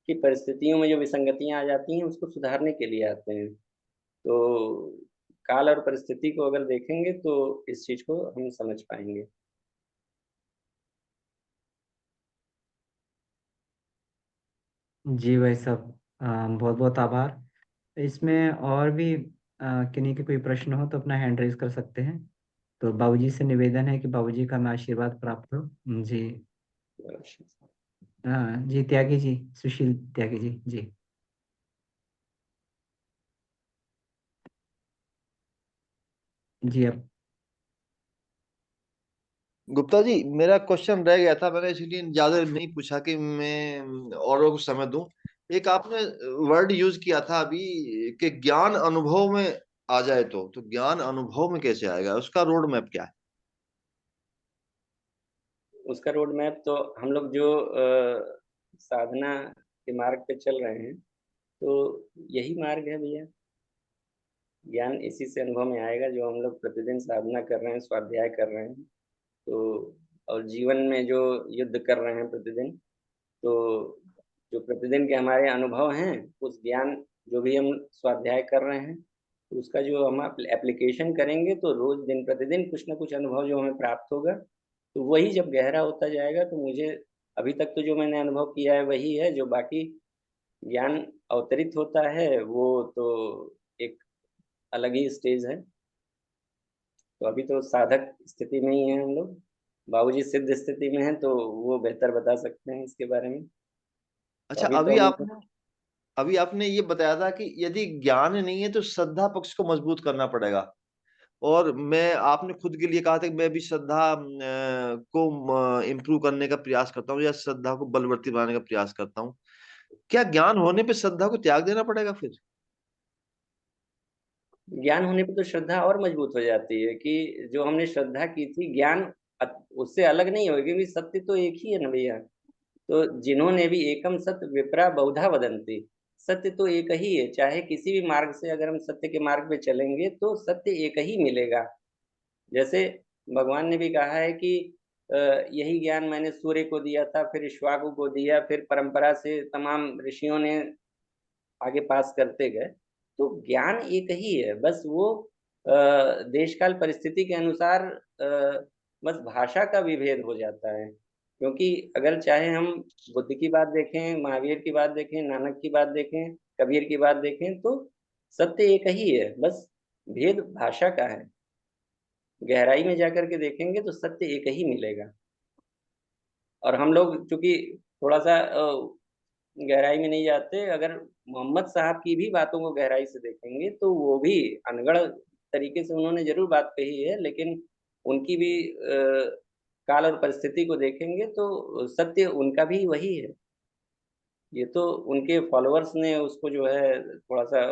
की परिस्थितियों में जो विसंगतियां आ जाती हैं उसको सुधारने के लिए आते हैं। तो काल और परिस्थिति को अगर देखेंगे तो इस चीज को हम समझ पाएंगे। जी भाई साहब, बहुत बहुत आभार। इसमें और भी किन्हीं के कोई प्रश्न हो तो अपना हैंड रेज कर सकते हैं। तो बाबूजी से निवेदन है कि बाबूजी का मैं आशीर्वाद प्राप्त हो। जी। हाँ जी, त्यागी जी, सुशील त्यागी जी। जी जी। अब गुप्ता जी, मेरा क्वेश्चन रह गया था, मैंने इसलिए ज्यादा नहीं पूछा कि मैं औरों को समय दूं। एक आपने वर्ड यूज किया था अभी कि ज्ञान अनुभव में आ जाए, तो ज्ञान अनुभव में कैसे आएगा, उसका रोड मैप क्या है? उसका रोड मैप तो हम लोग जो साधना के मार्ग पे चल रहे हैं, तो यही मार्ग है भैया। ज्ञान इसी से अनुभव में आएगा जो हम लोग प्रतिदिन साधना कर रहे हैं, स्वाध्याय कर रहे हैं। तो और जीवन में जो युद्ध कर रहे हैं प्रतिदिन, तो जो प्रतिदिन के हमारे अनुभव हैं, उस ज्ञान जो भी हम स्वाध्याय कर रहे हैं, तो उसका जो हम एप्लीकेशन करेंगे, तो रोज दिन प्रतिदिन कुछ ना कुछ अनुभव जो हमें प्राप्त होगा। तो वही जब गहरा होता जाएगा, तो मुझे अभी तक तो जो मैंने अनुभव किया है वही है। जो बाकी ज्ञान अवतरित होता है वो तो एक अलग ही स्टेज है। तो अभी तो साधक स्थिति में ही है हम लोग। बाबूजी सिद्ध स्थिति में हैं, तो वो बेहतर बता सकते हैं इसके बारे में। तो अच्छा, अभी तो हम अभी आपने ये बताया था कि यदि ज्ञान नहीं है तो श्रद्धा पक्ष को मजबूत करना पड़ेगा। और मैं आपने खुद के लिए कहा था कि मैं भी श्रद्धा को इम्प्रूव करने का प्रयास करता हूँ, या श्रद्धा को बलवर्ती बनाने का प्रयास करता हूँ। क्या ज्ञान होने पे श्रद्धा को त्याग देना पड़ेगा फिर? ज्ञान होने पे तो श्रद्धा और मजबूत हो जाती है कि जो हमने श्रद्धा की थी, ज्ञान उससे अलग नहीं होगी, क्योंकि सत्य तो एक ही है ना भैया। तो जिन्होंने भी एकम सत्य विप्रा बहुधा वदंती, सत्य तो एक ही है। चाहे किसी भी मार्ग से अगर हम सत्य के मार्ग पे चलेंगे, तो सत्य एक ही मिलेगा। जैसे भगवान ने भी कहा है कि यही ज्ञान मैंने सूर्य को दिया था, फिर इक्ष्वाकु को दिया, फिर परंपरा से तमाम ऋषियों ने आगे पास करते गए। तो ज्ञान एक ही है, बस वो देश काल परिस्थिति के अनुसार बस भाषा का विभेद हो जाता है। क्योंकि अगर चाहे हम बुद्ध की बात देखें, महावीर की बात देखें, नानक की बात देखें, कबीर की बात देखें, तो सत्य एक ही है, बस भेद भाषा का है। गहराई में जाकर के देखेंगे तो सत्य एक ही मिलेगा। और हम लोग चूंकि थोड़ा सा गहराई में नहीं जाते, अगर मोहम्मद साहब की भी बातों को गहराई से देखेंगे, तो वो भी अनगढ़ तरीके से उन्होंने जरूर बात कही है, लेकिन उनकी भी काल और परिस्थिति को देखेंगे तो सत्य उनका भी वही है। ये तो उनके फॉलोअर्स ने उसको जो है थोड़ा सा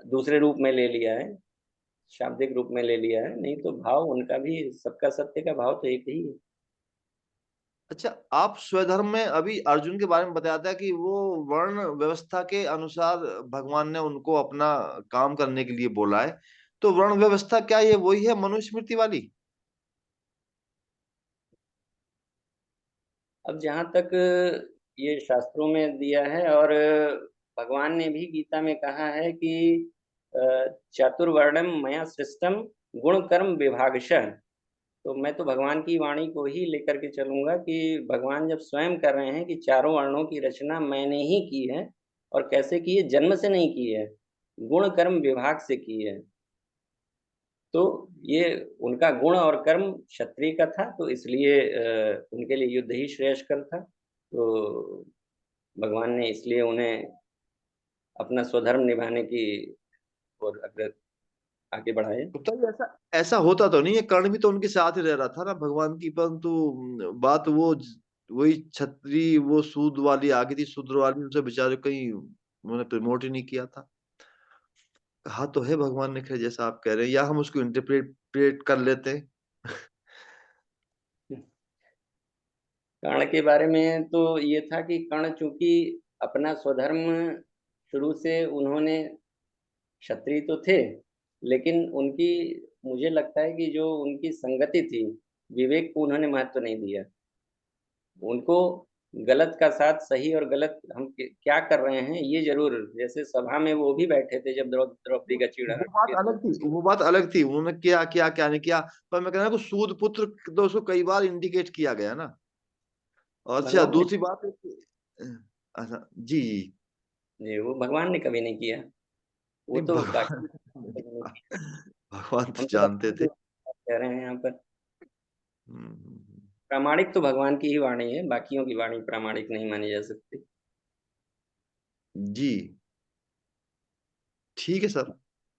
दूसरे रूप में ले लिया है, शाब्दिक रूप में ले लिया है, नहीं तो भाव उनका भी, सबका सत्य का भाव तो एक ही है। अच्छा, आप स्वधर्म में अभी अर्जुन के बारे में बताया था कि वो वर्ण व्यवस्था के अनुसार भगवान ने उनको अपना काम करने के लिए बोला है। तो वर्ण व्यवस्था क्या ये वही है मनुस्मृति वाली? अब जहाँ तक ये शास्त्रों में दिया है, और भगवान ने भी गीता में कहा है कि चातुर्वर्णम मया सृष्टम गुण कर्म विभागशः। तो मैं तो भगवान की वाणी को ही लेकर के चलूंगा कि भगवान जब स्वयं कर रहे हैं कि चारों वर्णों की रचना मैंने ही की है, और कैसे की है, जन्म से नहीं की है, गुण कर्म विभाग से की है। तो ये उनका गुण और कर्म क्षत्रिय का था, तो इसलिए उनके लिए युद्ध ही श्रेयस्कर था। तो भगवान ने इसलिए उन्हें अपना स्वधर्म निभाने की ओर आगे बढ़ाया। गुप्ता जी, ऐसा ऐसा होता तो नहीं है, कर्ण भी तो उनके साथ ही रह रहा था ना भगवान की, परंतु बात वो वही छत्री वो सूद वाली आ गई थी, शूद्र वाली, उनसे बेचारे कहीं उन्होंने प्रमोट ही नहीं किया था। कहा तो है भगवान ने, खैर जैसा आप कह रहे हैं, या हम उसको इंटरप्रेट कर लेते हैं। कर्ण के बारे में तो ये था कि कर्ण चूंकि अपना स्वधर्म शुरू से उन्होंने, क्षत्रिय तो थे, लेकिन उनकी, मुझे लगता है कि जो उनकी संगति थी, विवेक को उन्होंने महत्व नहीं दिया। उनको गलत का साथ, सही और गलत हम क्या कर रहे हैं ये जरूर, जैसे सभा में वो भी बैठे थे जब द्रौपदी का वो चीड़हरण बात हुए अलग तो। थी, वो बात अलग थी, उन्होंने क्या क्या क्या नहीं किया। पर मैं कह रहा हूँ सूद पुत्र तो उसको कई बार इंडिकेट किया गया ना। और अच्छा, भगवान ने, दूसरी बात है अच्छा जी जी। जी वो भगवान ने कभी नहीं किया, वो नहीं, तो भगवान बाकी भगवान तो हम तो जानते थे। कह रहे हैं यहाँ पर। हम्म। प्रामाणिक तो भगवान की ही वाणी है, बाकियों की वाणी प्रामाणिक नहीं मानी जा सकती। जी ठीक है सर,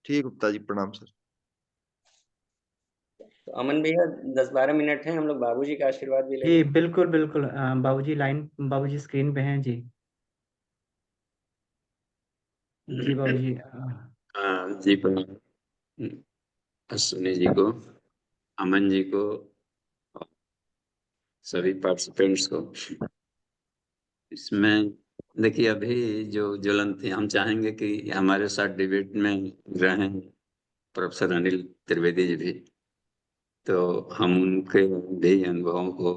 ठीक है गुप्ता जी, प्रणाम सर। तो अमन भैया 10-12 मिनट हैं, हम लोग बाबूजी का आशीर्वाद भी जी लेंगे। बिल्कुल बिल्कुल, बाबूजी स्क्रीन पे हैं जी। जी बाबूजी। हाँ जी, प्रणाम अश्विनी जी को, अमन जी को, सभी पार्टिसिपेंट्स को। इसमें देखिए, अभी जो ज्वलन थी, हम चाहेंगे कि हमारे साथ डिबेट में रहें प्रोफेसर अनिल त्रिवेदी जी भी, तो हम उनके भी अनुभवों को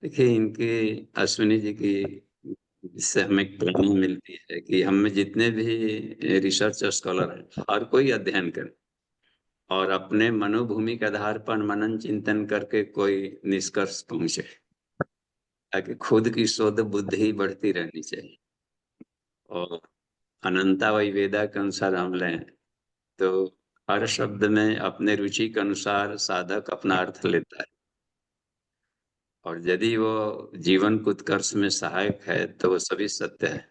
देखिए। इनके अश्विनी जी की इससे हमें प्रेरणा मिलती है कि हम में जितने भी रिसर्च स्कॉलर हैं, हर कोई अध्ययन करे और अपने मनोभूमि के आधार पर मनन चिंतन करके कोई निष्कर्ष पहुंचे, ताकि खुद की शोध बुद्धि बढ़ती रहनी चाहिए। और अनंता वही वेदा के अनुसार हम लें तो हर शब्द में अपने रुचि के अनुसार साधक अपना अर्थ लेता है, और यदि वो जीवन के उत्कर्ष में सहायक है तो वो सभी सत्य है,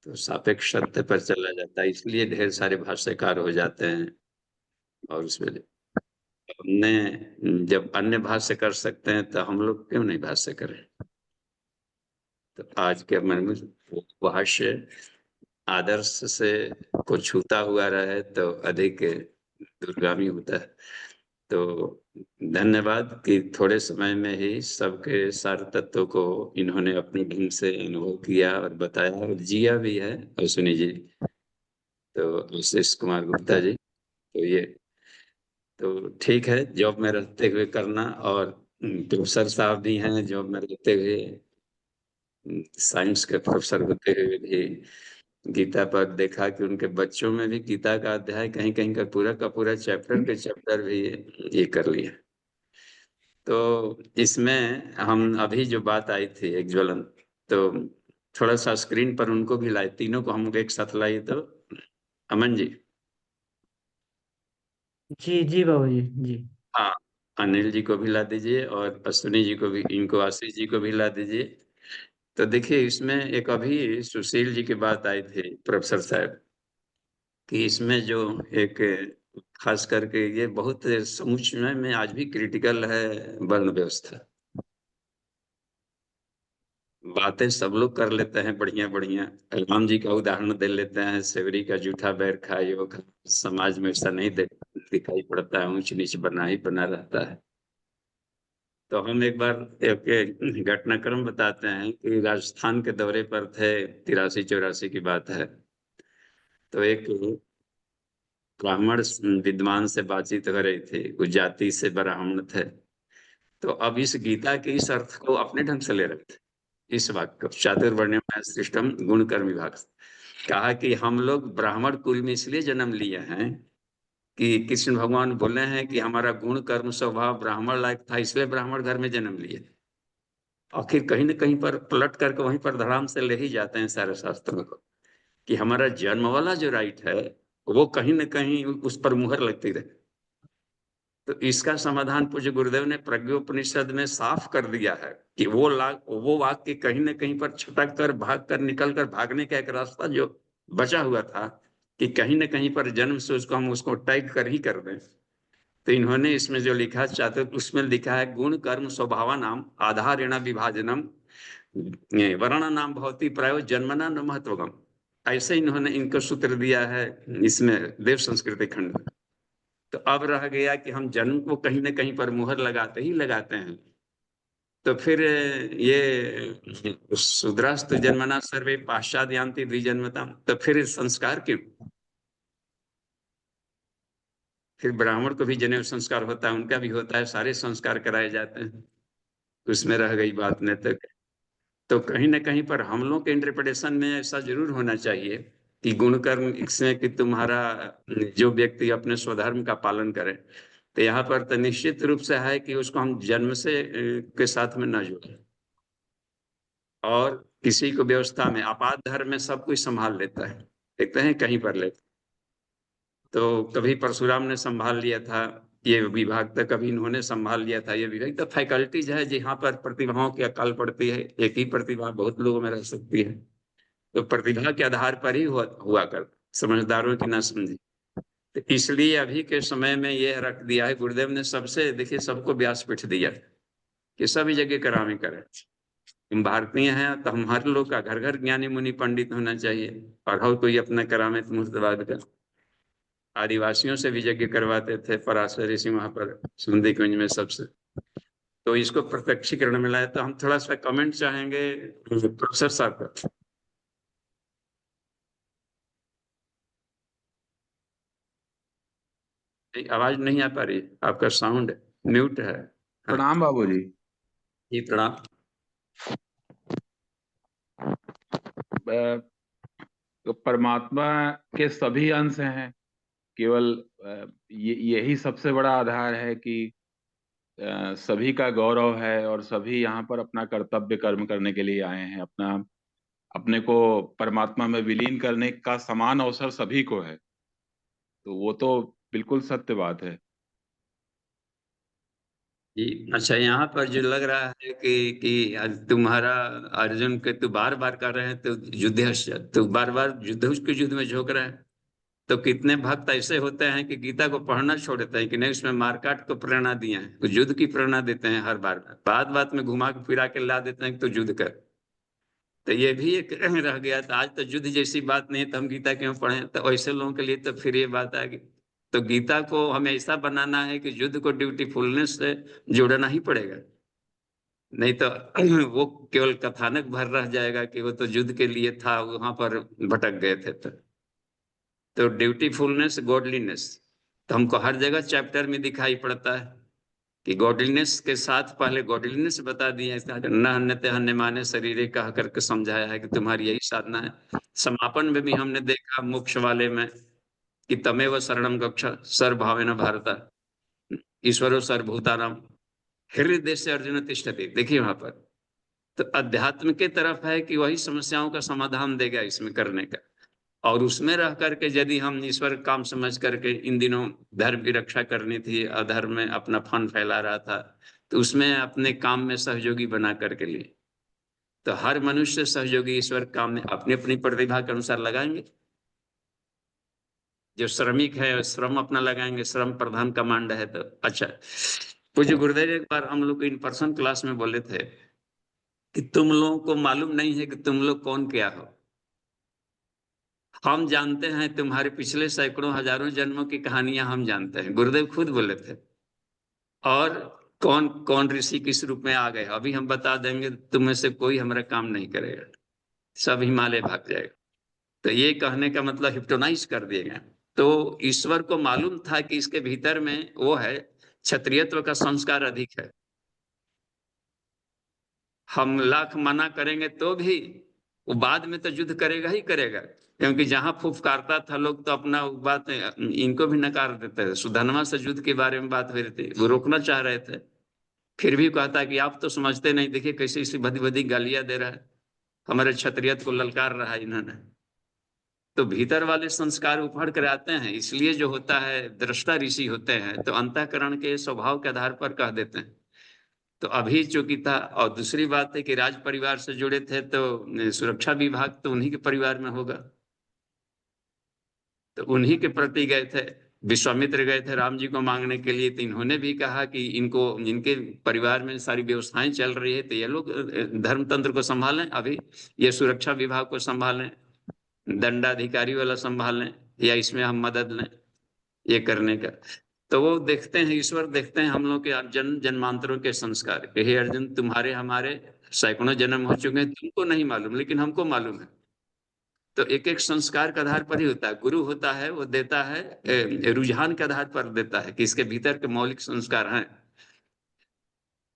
तो सापेक्ष सत्य पर चला जाता है। इसलिए ढेर सारे भाष्यकार हो जाते हैं। और उसमें हमने जब अन्य भाष्य कर सकते हैं तो हम लोग क्यों नहीं भाष्य करें। तो आज के मन में भाष्य आदर्श से को छूता हुआ रहे तो अधिक दूरगामी होता है। तो धन्यवाद कि थोड़े समय में ही सबके सार तत्वों को इन्होंने अपने ढंग से अनुभव किया और बताया और जिया भी है। अश्विनी जी, तो आशीष कुमार गुप्ता जी, तो ये तो ठीक है, जॉब में रहते हुए करना। और प्रोफेसर साहब भी हैं जॉब में रहते हुए, साइंस के प्रोफेसर होते हुए भी गीता पर देखा कि उनके बच्चों में भी गीता का अध्याय कहीं कहीं का पूरा चैप्टर के चैप्टर भी ये कर लिए। तो इसमें हम अभी जो बात आई थी एक ज्वलन, तो थोड़ा सा स्क्रीन पर उनको भी लाए, तीनों को हम एक साथ लाइए। तो अमन जी। जी जी बाबूजी जी। हाँ, अनिल जी को भी ला दीजिए और अश्विनी जी को भी, इनको आशीष जी को भी ला दीजिए। तो देखिए, इसमें एक अभी सुशील जी की बात आई थी प्रोफेसर साहब कि इसमें जो एक खास करके ये बहुत समुच्चय में आज भी क्रिटिकल है वर्ण व्यवस्था। बातें सब लोग कर लेते हैं बढ़िया बढ़िया, राम जी का उदाहरण दे लेते हैं, सेवरी का जूठा बैर खाइयो, समाज में ऐसा नहीं दिखाई पड़ता है, ऊंच नीच बना ही बना रहता है। तो हम एक बार एक घटनाक्रम बताते हैं कि राजस्थान के दौरे पर थे, 83-84 की बात है। तो एक ब्राह्मण विद्वान से बातचीत हो रही थी, कुछ जाति से ब्राह्मण थे। तो अब इस गीता के इस अर्थ को अपने ढंग से ले रहे थे, इस वाक्य को, चातुर्वर्ण्यम सृष्टम गुण कर्म विभाग। कहा कि हम लोग ब्राह्मण कुल में इसलिए जन्म लिए हैं कि कृष्ण भगवान बोले हैं कि हमारा गुण कर्म स्वभाव ब्राह्मण लायक था, इसलिए ब्राह्मण घर में जन्म लिए। और फिर कहीं ना कहीं पर पलट करके वहीं पर धड़ाम से ले ही जाते हैं सारे शास्त्रों को कि हमारा जन्म वाला जो राइट है वो कहीं ना कहीं उस पर मुहर लगती रहे। तो इसका समाधान पूज्य गुरुदेव ने प्रज्ञोपनिषद में साफ कर दिया है कि वो वाक्य कहीं ना कहीं पर छटक कर, भाग कर, निकल कर, भागने का एक रास्ता जो बचा हुआ था कि कहीं ना कहीं पर जन्म से उसको टैग कर ही कर दें। तो इन्होंने इसमें जो लिखा चाहते, उसमें लिखा है गुण कर्म स्वभावा नाम आधारेण विभाजनम वर्ण नाम भवती प्रायो जन्मना न महत्वगम। ऐसे इन्होंने इनको सूत्र दिया है इसमें देव संस्कृति खंड में। तो अब रह गया कि हम जन्म को कहीं ना कहीं पर मुहर लगाते ही लगाते हैं। तो फिर ये शूद्रास्तु जन्मना सर्वे पाश्चात्यांति द्विजन्मता, तो फिर संस्कार क्यों? फिर ब्राह्मण को भी जनेऊ संस्कार होता है, उनका भी होता है, सारे संस्कार कराए जाते हैं। उसमें रह गई बात न तक। तो कहीं ना कहीं पर हम लोग के इंटरप्रिटेशन में ऐसा जरूर होना चाहिए कि गुण कर्म इसमें कि तुम्हारा जो व्यक्ति अपने स्वधर्म का पालन करे। तो यहाँ पर तो निश्चित रूप से है कि उसको हम जन्म से के साथ में न जोड़ें। और किसी को व्यवस्था में आपात धर्म में सब कुछ संभाल लेता है, देखते हैं कहीं पर लेते। तो कभी परशुराम ने संभाल लिया था ये विभाग तक अभी इन्होंने संभाल लिया था। ये विभाग तो फैकल्टीज है जहाँ पर प्रतिभाओं की अकाल पड़ती है। एक ही प्रतिभा बहुत लोगों में रह सकती है, तो प्रतिभा के आधार पर ही हुआ कर, समझदारों की ना समझी। तो इसलिए अभी के समय में ये रख दिया है गुरुदेव ने, सबसे देखिए सबको व्यासपीठ दिया कि सभी जगह करावे करें। हम भारतीय हैं तो हम हर लोग का घर घर ज्ञानी मुनि पंडित होना चाहिए, और हर कोई अपना करावे तो मुर्तबाद का। आदिवासियों से भी यज्ञ करवाते थे पराशर ऋषि वहां पर सुंदी कुंज में सबसे। तो इसको प्रत्यक्षीकरण मिला है। तो हम थोड़ा सा कमेंट चाहेंगे प्रोफेसर साहब का। आवाज नहीं आ पा रही, आपका साउंड म्यूट है। प्रणाम बाबूजी। जी प्रणाम। तो परमात्मा के सभी अंश हैं, केवल यही सबसे बड़ा आधार है कि सभी का गौरव है और सभी यहाँ पर अपना कर्तव्य कर्म करने के लिए आए हैं। अपने को परमात्मा में विलीन करने का समान अवसर सभी को है, तो वो तो बिल्कुल सत्य बात है। जी अच्छा, यहाँ पर जो लग रहा है कि तुम्हारा अर्जुन के तू बार बार कर रहे हैं, तो युद्ध तू बार बार युद्ध में झोंक रहा है। तो कितने भक्त ऐसे होते हैं कि गीता को पढ़ना छोड़ देते हैं कि नहीं, उसमें मारकाट को प्रेरणा दिए हैं, तो युद्ध की प्रेरणा देते हैं हर बार, बात बात में घुमा के फिरा के ला देते हैं कि तो युद्ध कर। तो ये भी एक रह गया था। आज तो युद्ध जैसी बात नहीं तो हम गीता क्यों पढ़ें? तो ऐसे लोगों के लिए तो फिर ये बात आ गई। तो गीता को हमें ऐसा बनाना है कि युद्ध को ड्यूटीफुलनेस से जोड़ना ही पड़ेगा, नहीं तो वो केवल कथानक भर रह जाएगा कि वो तो युद्ध के लिए था, वहां पर भटक गए थे। तो ड्यूटीफुलनेस, गॉडलीनेस, तो हमको हर जगह चैप्टर में दिखाई पड़ता है कि गॉडलीनेस के साथ पहले गॉडलीनेस बता दिया, न अन्यते अन्य माने शरीर कह करके समझाया है कि तुम्हारी यही साधना है। समापन में भी हमने देखा मोक्ष वाले में कि तमेव शरणम गच्छ सर्वभावेन भारत ईश्वरो सर्वभूतानां हृदय से अर्जुन तिष्ठति। देखिए वहां पर तो अध्यात्म के तरफ है कि वही समस्याओं का समाधान देगा इसमें करने का। और उसमें रह करके यदि हम ईश्वर काम समझ करके, इन दिनों धर्म की रक्षा करनी थी, अधर्म में अपना फन फैला रहा था, तो उसमें अपने काम में सहयोगी बना करके लिए, तो हर मनुष्य सहयोगी ईश्वर काम में अपनी अपनी प्रतिभा के अनुसार लगाएंगे। जो श्रमिक है श्रम अपना लगाएंगे, श्रम प्रधान कमांड है। तो अच्छा, पूज्य गुरुदेव एक बार हम लोग इन पर्सन क्लास में बोले थे कि तुम लोगों को मालूम नहीं है कि तुम लोग कौन क्या हो। हम जानते हैं तुम्हारे पिछले सैकड़ों हजारों जन्मों की कहानियां हम जानते हैं, गुरुदेव खुद बोले थे। और कौन कौन ऋषि किस रूप में आ गए अभी हम बता देंगे, तुम में से कोई हमारा काम नहीं करेगा, सब हिमालय भाग जाएगा। तो ये कहने का मतलब हिप्नोटाइज कर दिए गए। तो ईश्वर को मालूम था कि इसके भीतर में वो है, क्षत्रियत्व का संस्कार अधिक है। हम लाख मना करेंगे तो भी वो बाद में तो युद्ध करेगा ही करेगा, क्योंकि जहां फुफकारता था लोग तो अपना बात इनको भी नकार देते थे। सुधनवा से युद्ध के बारे में बात हो रही थी, वो रोकना चाह रहे थे, फिर भी कहता कि आप तो समझते नहीं, देखिए कैसे इसी भदी भदी गालियां दे रहा है, हमारे क्षत्रियत को ललकार रहा है इन्होंने। तो भीतर वाले संस्कार उफड़ कर आते हैं, इसलिए जो होता है दृष्टा ऋषि होते हैं तो अंतःकरण के स्वभाव के आधार पर कह देते हैं। तो अभी चूंकि था, और दूसरी बात है कि राज परिवार से जुड़े थे तो सुरक्षा विभाग तो उन्हीं के परिवार में होगा, तो उन्हीं के प्रति गए थे। विश्वामित्र गए थे राम जी को मांगने के लिए, तो इन्होंने भी कहा कि इनको, इनके परिवार में सारी व्यवस्थाएं चल रही है तो ये लोग धर्म तंत्र को संभालें, अभी ये सुरक्षा विभाग को संभालें, दंडाधिकारी वाला संभालें, या इसमें हम मदद लें ये करने का। तो वो देखते हैं, ईश्वर देखते हैं हम लोग के जन्म जन्मांतरों के संस्कार के। हे अर्जुन, तुम्हारे हमारे सैकड़ों जन्म हो चुके हैं, तुमको नहीं मालूम लेकिन हमको मालूम है। तो एक एक संस्कार के आधार पर ही होता है। गुरु होता है वो देता है रुझान के आधार पर देता है कि इसके भीतर के मौलिक संस्कार हैं,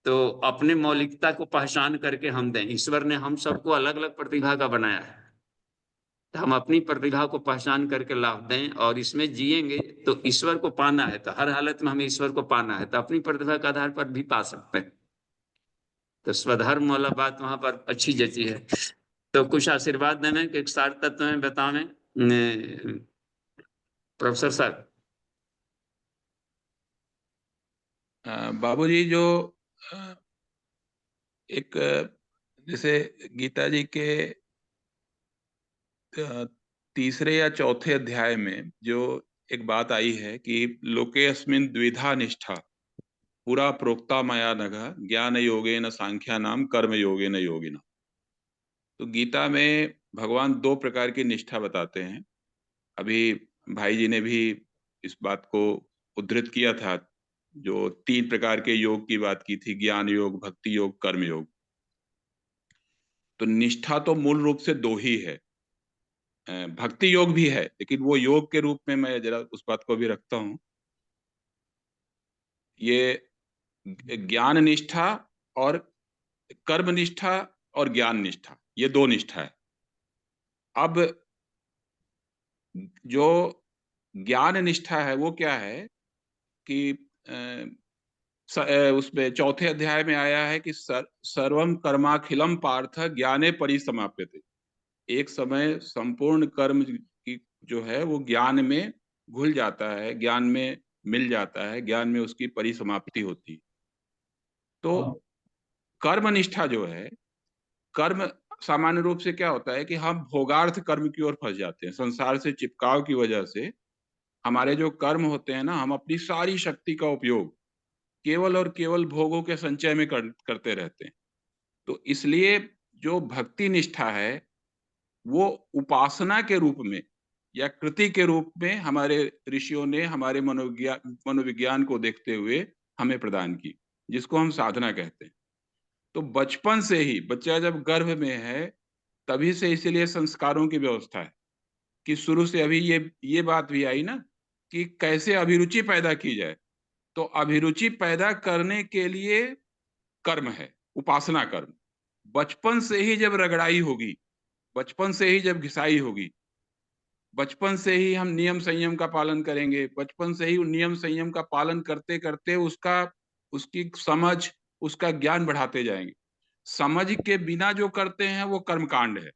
तो अपने मौलिकता को पहचान करके हम दें। ईश्वर ने हम सबको अलग अलग प्रतिभा का बनाया है, तो हम अपनी प्रतिभा को पहचान करके लाभ दें और इसमें जिएंगे। तो ईश्वर को पाना है तो हर हालत में हमें ईश्वर को पाना है, तो अपनी प्रतिभा के आधार पर भी पा सकते हैं। तो स्वधर्म वाला बात वहां पर अच्छी जची है। तो कुछ आशीर्वाद देने के एक सार तत्व में बतावें प्रोफेसर साहब। बाबूजी जो अ, एक जैसे गीता जी के तीसरे या चौथे अध्याय में जो एक बात आई है कि लोकेऽस्मिन् द्विधा निष्ठा पुरा प्रोक्ता मया नघ ज्ञान योगेन सांख्या नाम कर्म योगेन योगिना। तो गीता में भगवान दो प्रकार की निष्ठा बताते हैं। अभी भाई जी ने भी इस बात को उद्धृत किया था, जो 3 प्रकार के योग की बात की थी, ज्ञान योग, भक्ति योग, कर्म योग। तो निष्ठा तो मूल रूप से 2 ही है। भक्ति योग भी है, लेकिन वो योग के रूप में मैं जरा उस बात को भी रखता हूं। ये ज्ञान निष्ठा और कर्म निष्ठा और ज्ञान निष्ठा, ये 2 निष्ठा है। अब जो ज्ञान निष्ठा है वो क्या है कि उसमें चौथे अध्याय में आया है कि सर्वम कर्माखिलम पार्थ ज्ञाने परिसमाप्यते। एक समय संपूर्ण कर्म की जो है वो ज्ञान में घुल जाता है, ज्ञान में मिल जाता है, ज्ञान में उसकी परिसमाप्ति होती है। तो कर्म निष्ठा जो है, कर्म सामान्य रूप से क्या होता है कि हम भोगार्थ कर्म की ओर फंस जाते हैं। संसार से चिपकाव की वजह से हमारे जो कर्म होते हैं ना, हम अपनी सारी शक्ति का उपयोग केवल और केवल भोगों के संचय में करते रहते हैं। तो इसलिए जो भक्ति निष्ठा है वो उपासना के रूप में या कृति के रूप में हमारे ऋषियों ने हमारे मनोविज्ञान को देखते हुए हमें प्रदान की, जिसको हम साधना कहते हैं। तो बचपन से ही बच्चा जब गर्भ में है तभी से इसीलिए संस्कारों की व्यवस्था है कि शुरू से अभी ये बात भी आई ना कि कैसे अभिरुचि पैदा की जाए। तो अभिरुचि पैदा करने के लिए कर्म है, उपासना कर्म। बचपन से ही जब रगड़ाई होगी, बचपन से ही जब घिसाई होगी, बचपन से ही हम नियम संयम का पालन करेंगे, बचपन से ही नियम संयम का पालन करते करते उसकी समझ, उसका ज्ञान बढ़ाते जाएंगे। समझ के बिना जो करते हैं वो कर्मकांड है,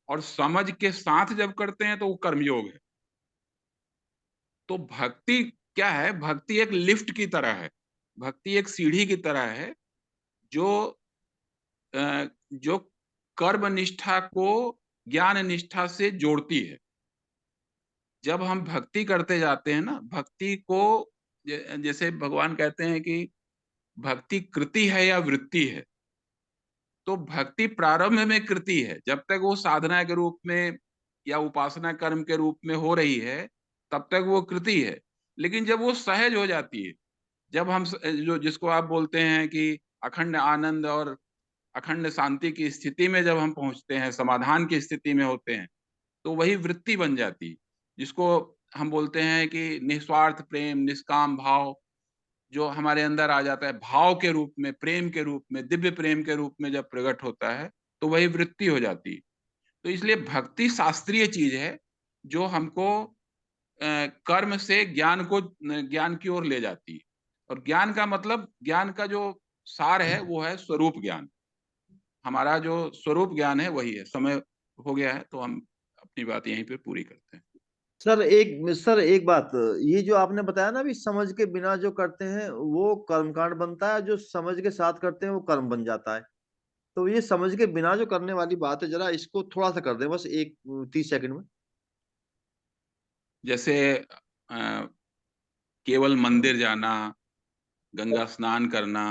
और समझ के साथ जब करते हैं तो वो कर्मयोग है। तो भक्ति क्या है? भक्ति एक लिफ्ट की तरह है, भक्ति एक सीढ़ी की तरह है जो जो कर्म निष्ठा को ज्ञान निष्ठा से जोड़ती है। जब हम भक्ति करते जाते हैं ना, भक्ति को जैसे भगवान कहते हैं कि भक्ति कृति है या वृत्ति है। तो भक्ति प्रारंभ में कृति है, जब तक वो साधना के रूप में या उपासना कर्म के रूप में हो रही है तब तक वो कृति है। लेकिन जब वो सहज हो जाती है, जब हम जो जिसको आप बोलते हैं कि अखंड आनंद और अखंड शांति की स्थिति में जब हम पहुंचते हैं, समाधान की स्थिति में होते हैं, तो वही वृत्ति बन जाती है, जिसको हम बोलते हैं कि निस्वार्थ प्रेम, निष्काम भाव जो हमारे अंदर आ जाता है, भाव के रूप में, प्रेम के रूप में, दिव्य प्रेम के रूप में जब प्रकट होता है तो वही वृत्ति हो जाती है। तो इसलिए भक्ति शास्त्रीय चीज है जो हमको कर्म से ज्ञान की ओर ले जाती है। और ज्ञान का मतलब, ज्ञान का जो सार है वो है स्वरूप ज्ञान। हमारा जो स्वरूप ज्ञान है वही है। समय हो गया है तो हम अपनी बात यहीं पे पूरी करते हैं। सर एक बात, ये जो आपने बताया ना, भी समझ के बिना जो करते हैं वो कर्मकांड बनता है, जो समझ के साथ करते हैं वो कर्म बन जाता है। तो ये समझ के बिना जो करने वाली बात है, जरा इसको थोड़ा सा कर दें, बस 30 सेकंड में। जैसे केवल मंदिर जाना, गंगा स्नान करना,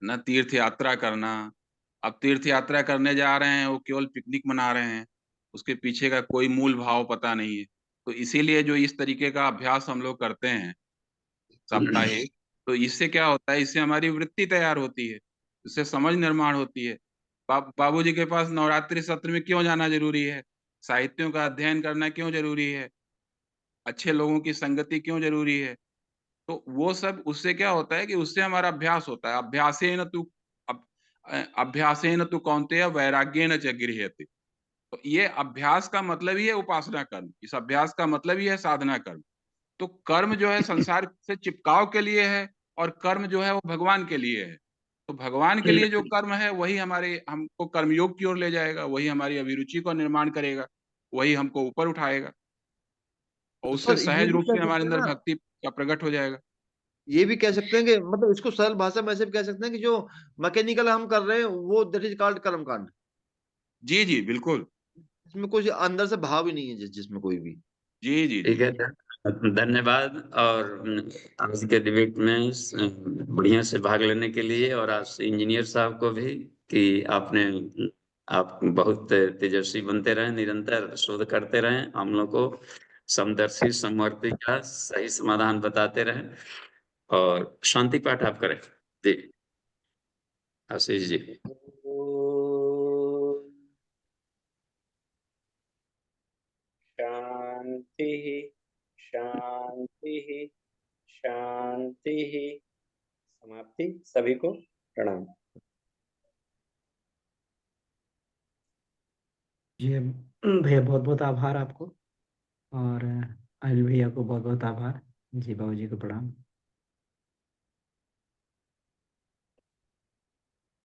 न तीर्थ यात्रा करना। अब तीर्थ यात्रा करने जा रहे हैं, वो केवल पिकनिक मना रहे हैं, उसके पीछे का कोई मूल भाव पता नहीं है। तो इसीलिए जो इस तरीके का अभ्यास हम लोग करते हैं साप्ताहिक, तो इससे क्या होता है, इससे हमारी वृत्ति तैयार होती है, इससे समझ निर्माण होती है। बाबूजी के पास नवरात्रि सत्र में क्यों जाना जरूरी है, साहित्यों का अध्ययन करना क्यों जरूरी है, अच्छे लोगों की संगति क्यों जरूरी है। तो वो सब उससे क्या होता है कि उससे हमारा अभ्यास होता है। अभ्यासेन तु कौन्तेय वैराग्येन च गृह्यते। तो ये अभ्यास का मतलब ही है उपासना कर्म, इस अभ्यास का मतलब ही है साधना कर्म। तो कर्म जो है संसार से चिपकाव के लिए है, और कर्म जो है वो भगवान के लिए है। तो भगवान के लिए जो कर्म है वही हमको कर्मयोग की ओर ले जाएगा, वही हमारी अभिरुचि का निर्माण करेगा, वही हमको ऊपर उठाएगा, और तो उससे सर ये सहज भी रूप कह से हमारे सकते हैं अंदर ना, भक्ति का प्रकट हो जाएगा। ये भी कह सकते हैं कि मतलब इसको सरल भाषा में ऐसे भी कह सकते हैं कि जो मैकेनिकल हम कर रहे हैं वो दैट इज कॉल्ड कर्मकांड। जी जी बिल्कुल। इसमें कुछ अंदर से भाव ही नहीं है जिसमें कोई भी। जी जी ठीक जी। है, धन्यवाद। और आज के डिबेट में बढ़िया से भाग लेने के लिए, और आज इंजीनियर साहब को भी कि आप बहुत तेजस्वी बनते रहे, निरंतर शोध करते रहे, हम लोग को समदर्शी समवर्ती का सही समाधान बताते रहे। और शांति पाठ आप करें जी आशीष जी। शांति शांति शांति। समाप्ति। सभी को प्रणाम। जी भैया बहुत बहुत आभार आपको, और अनिल भैया को बहुत बहुत आभार। जी बाबू जी को प्रणाम।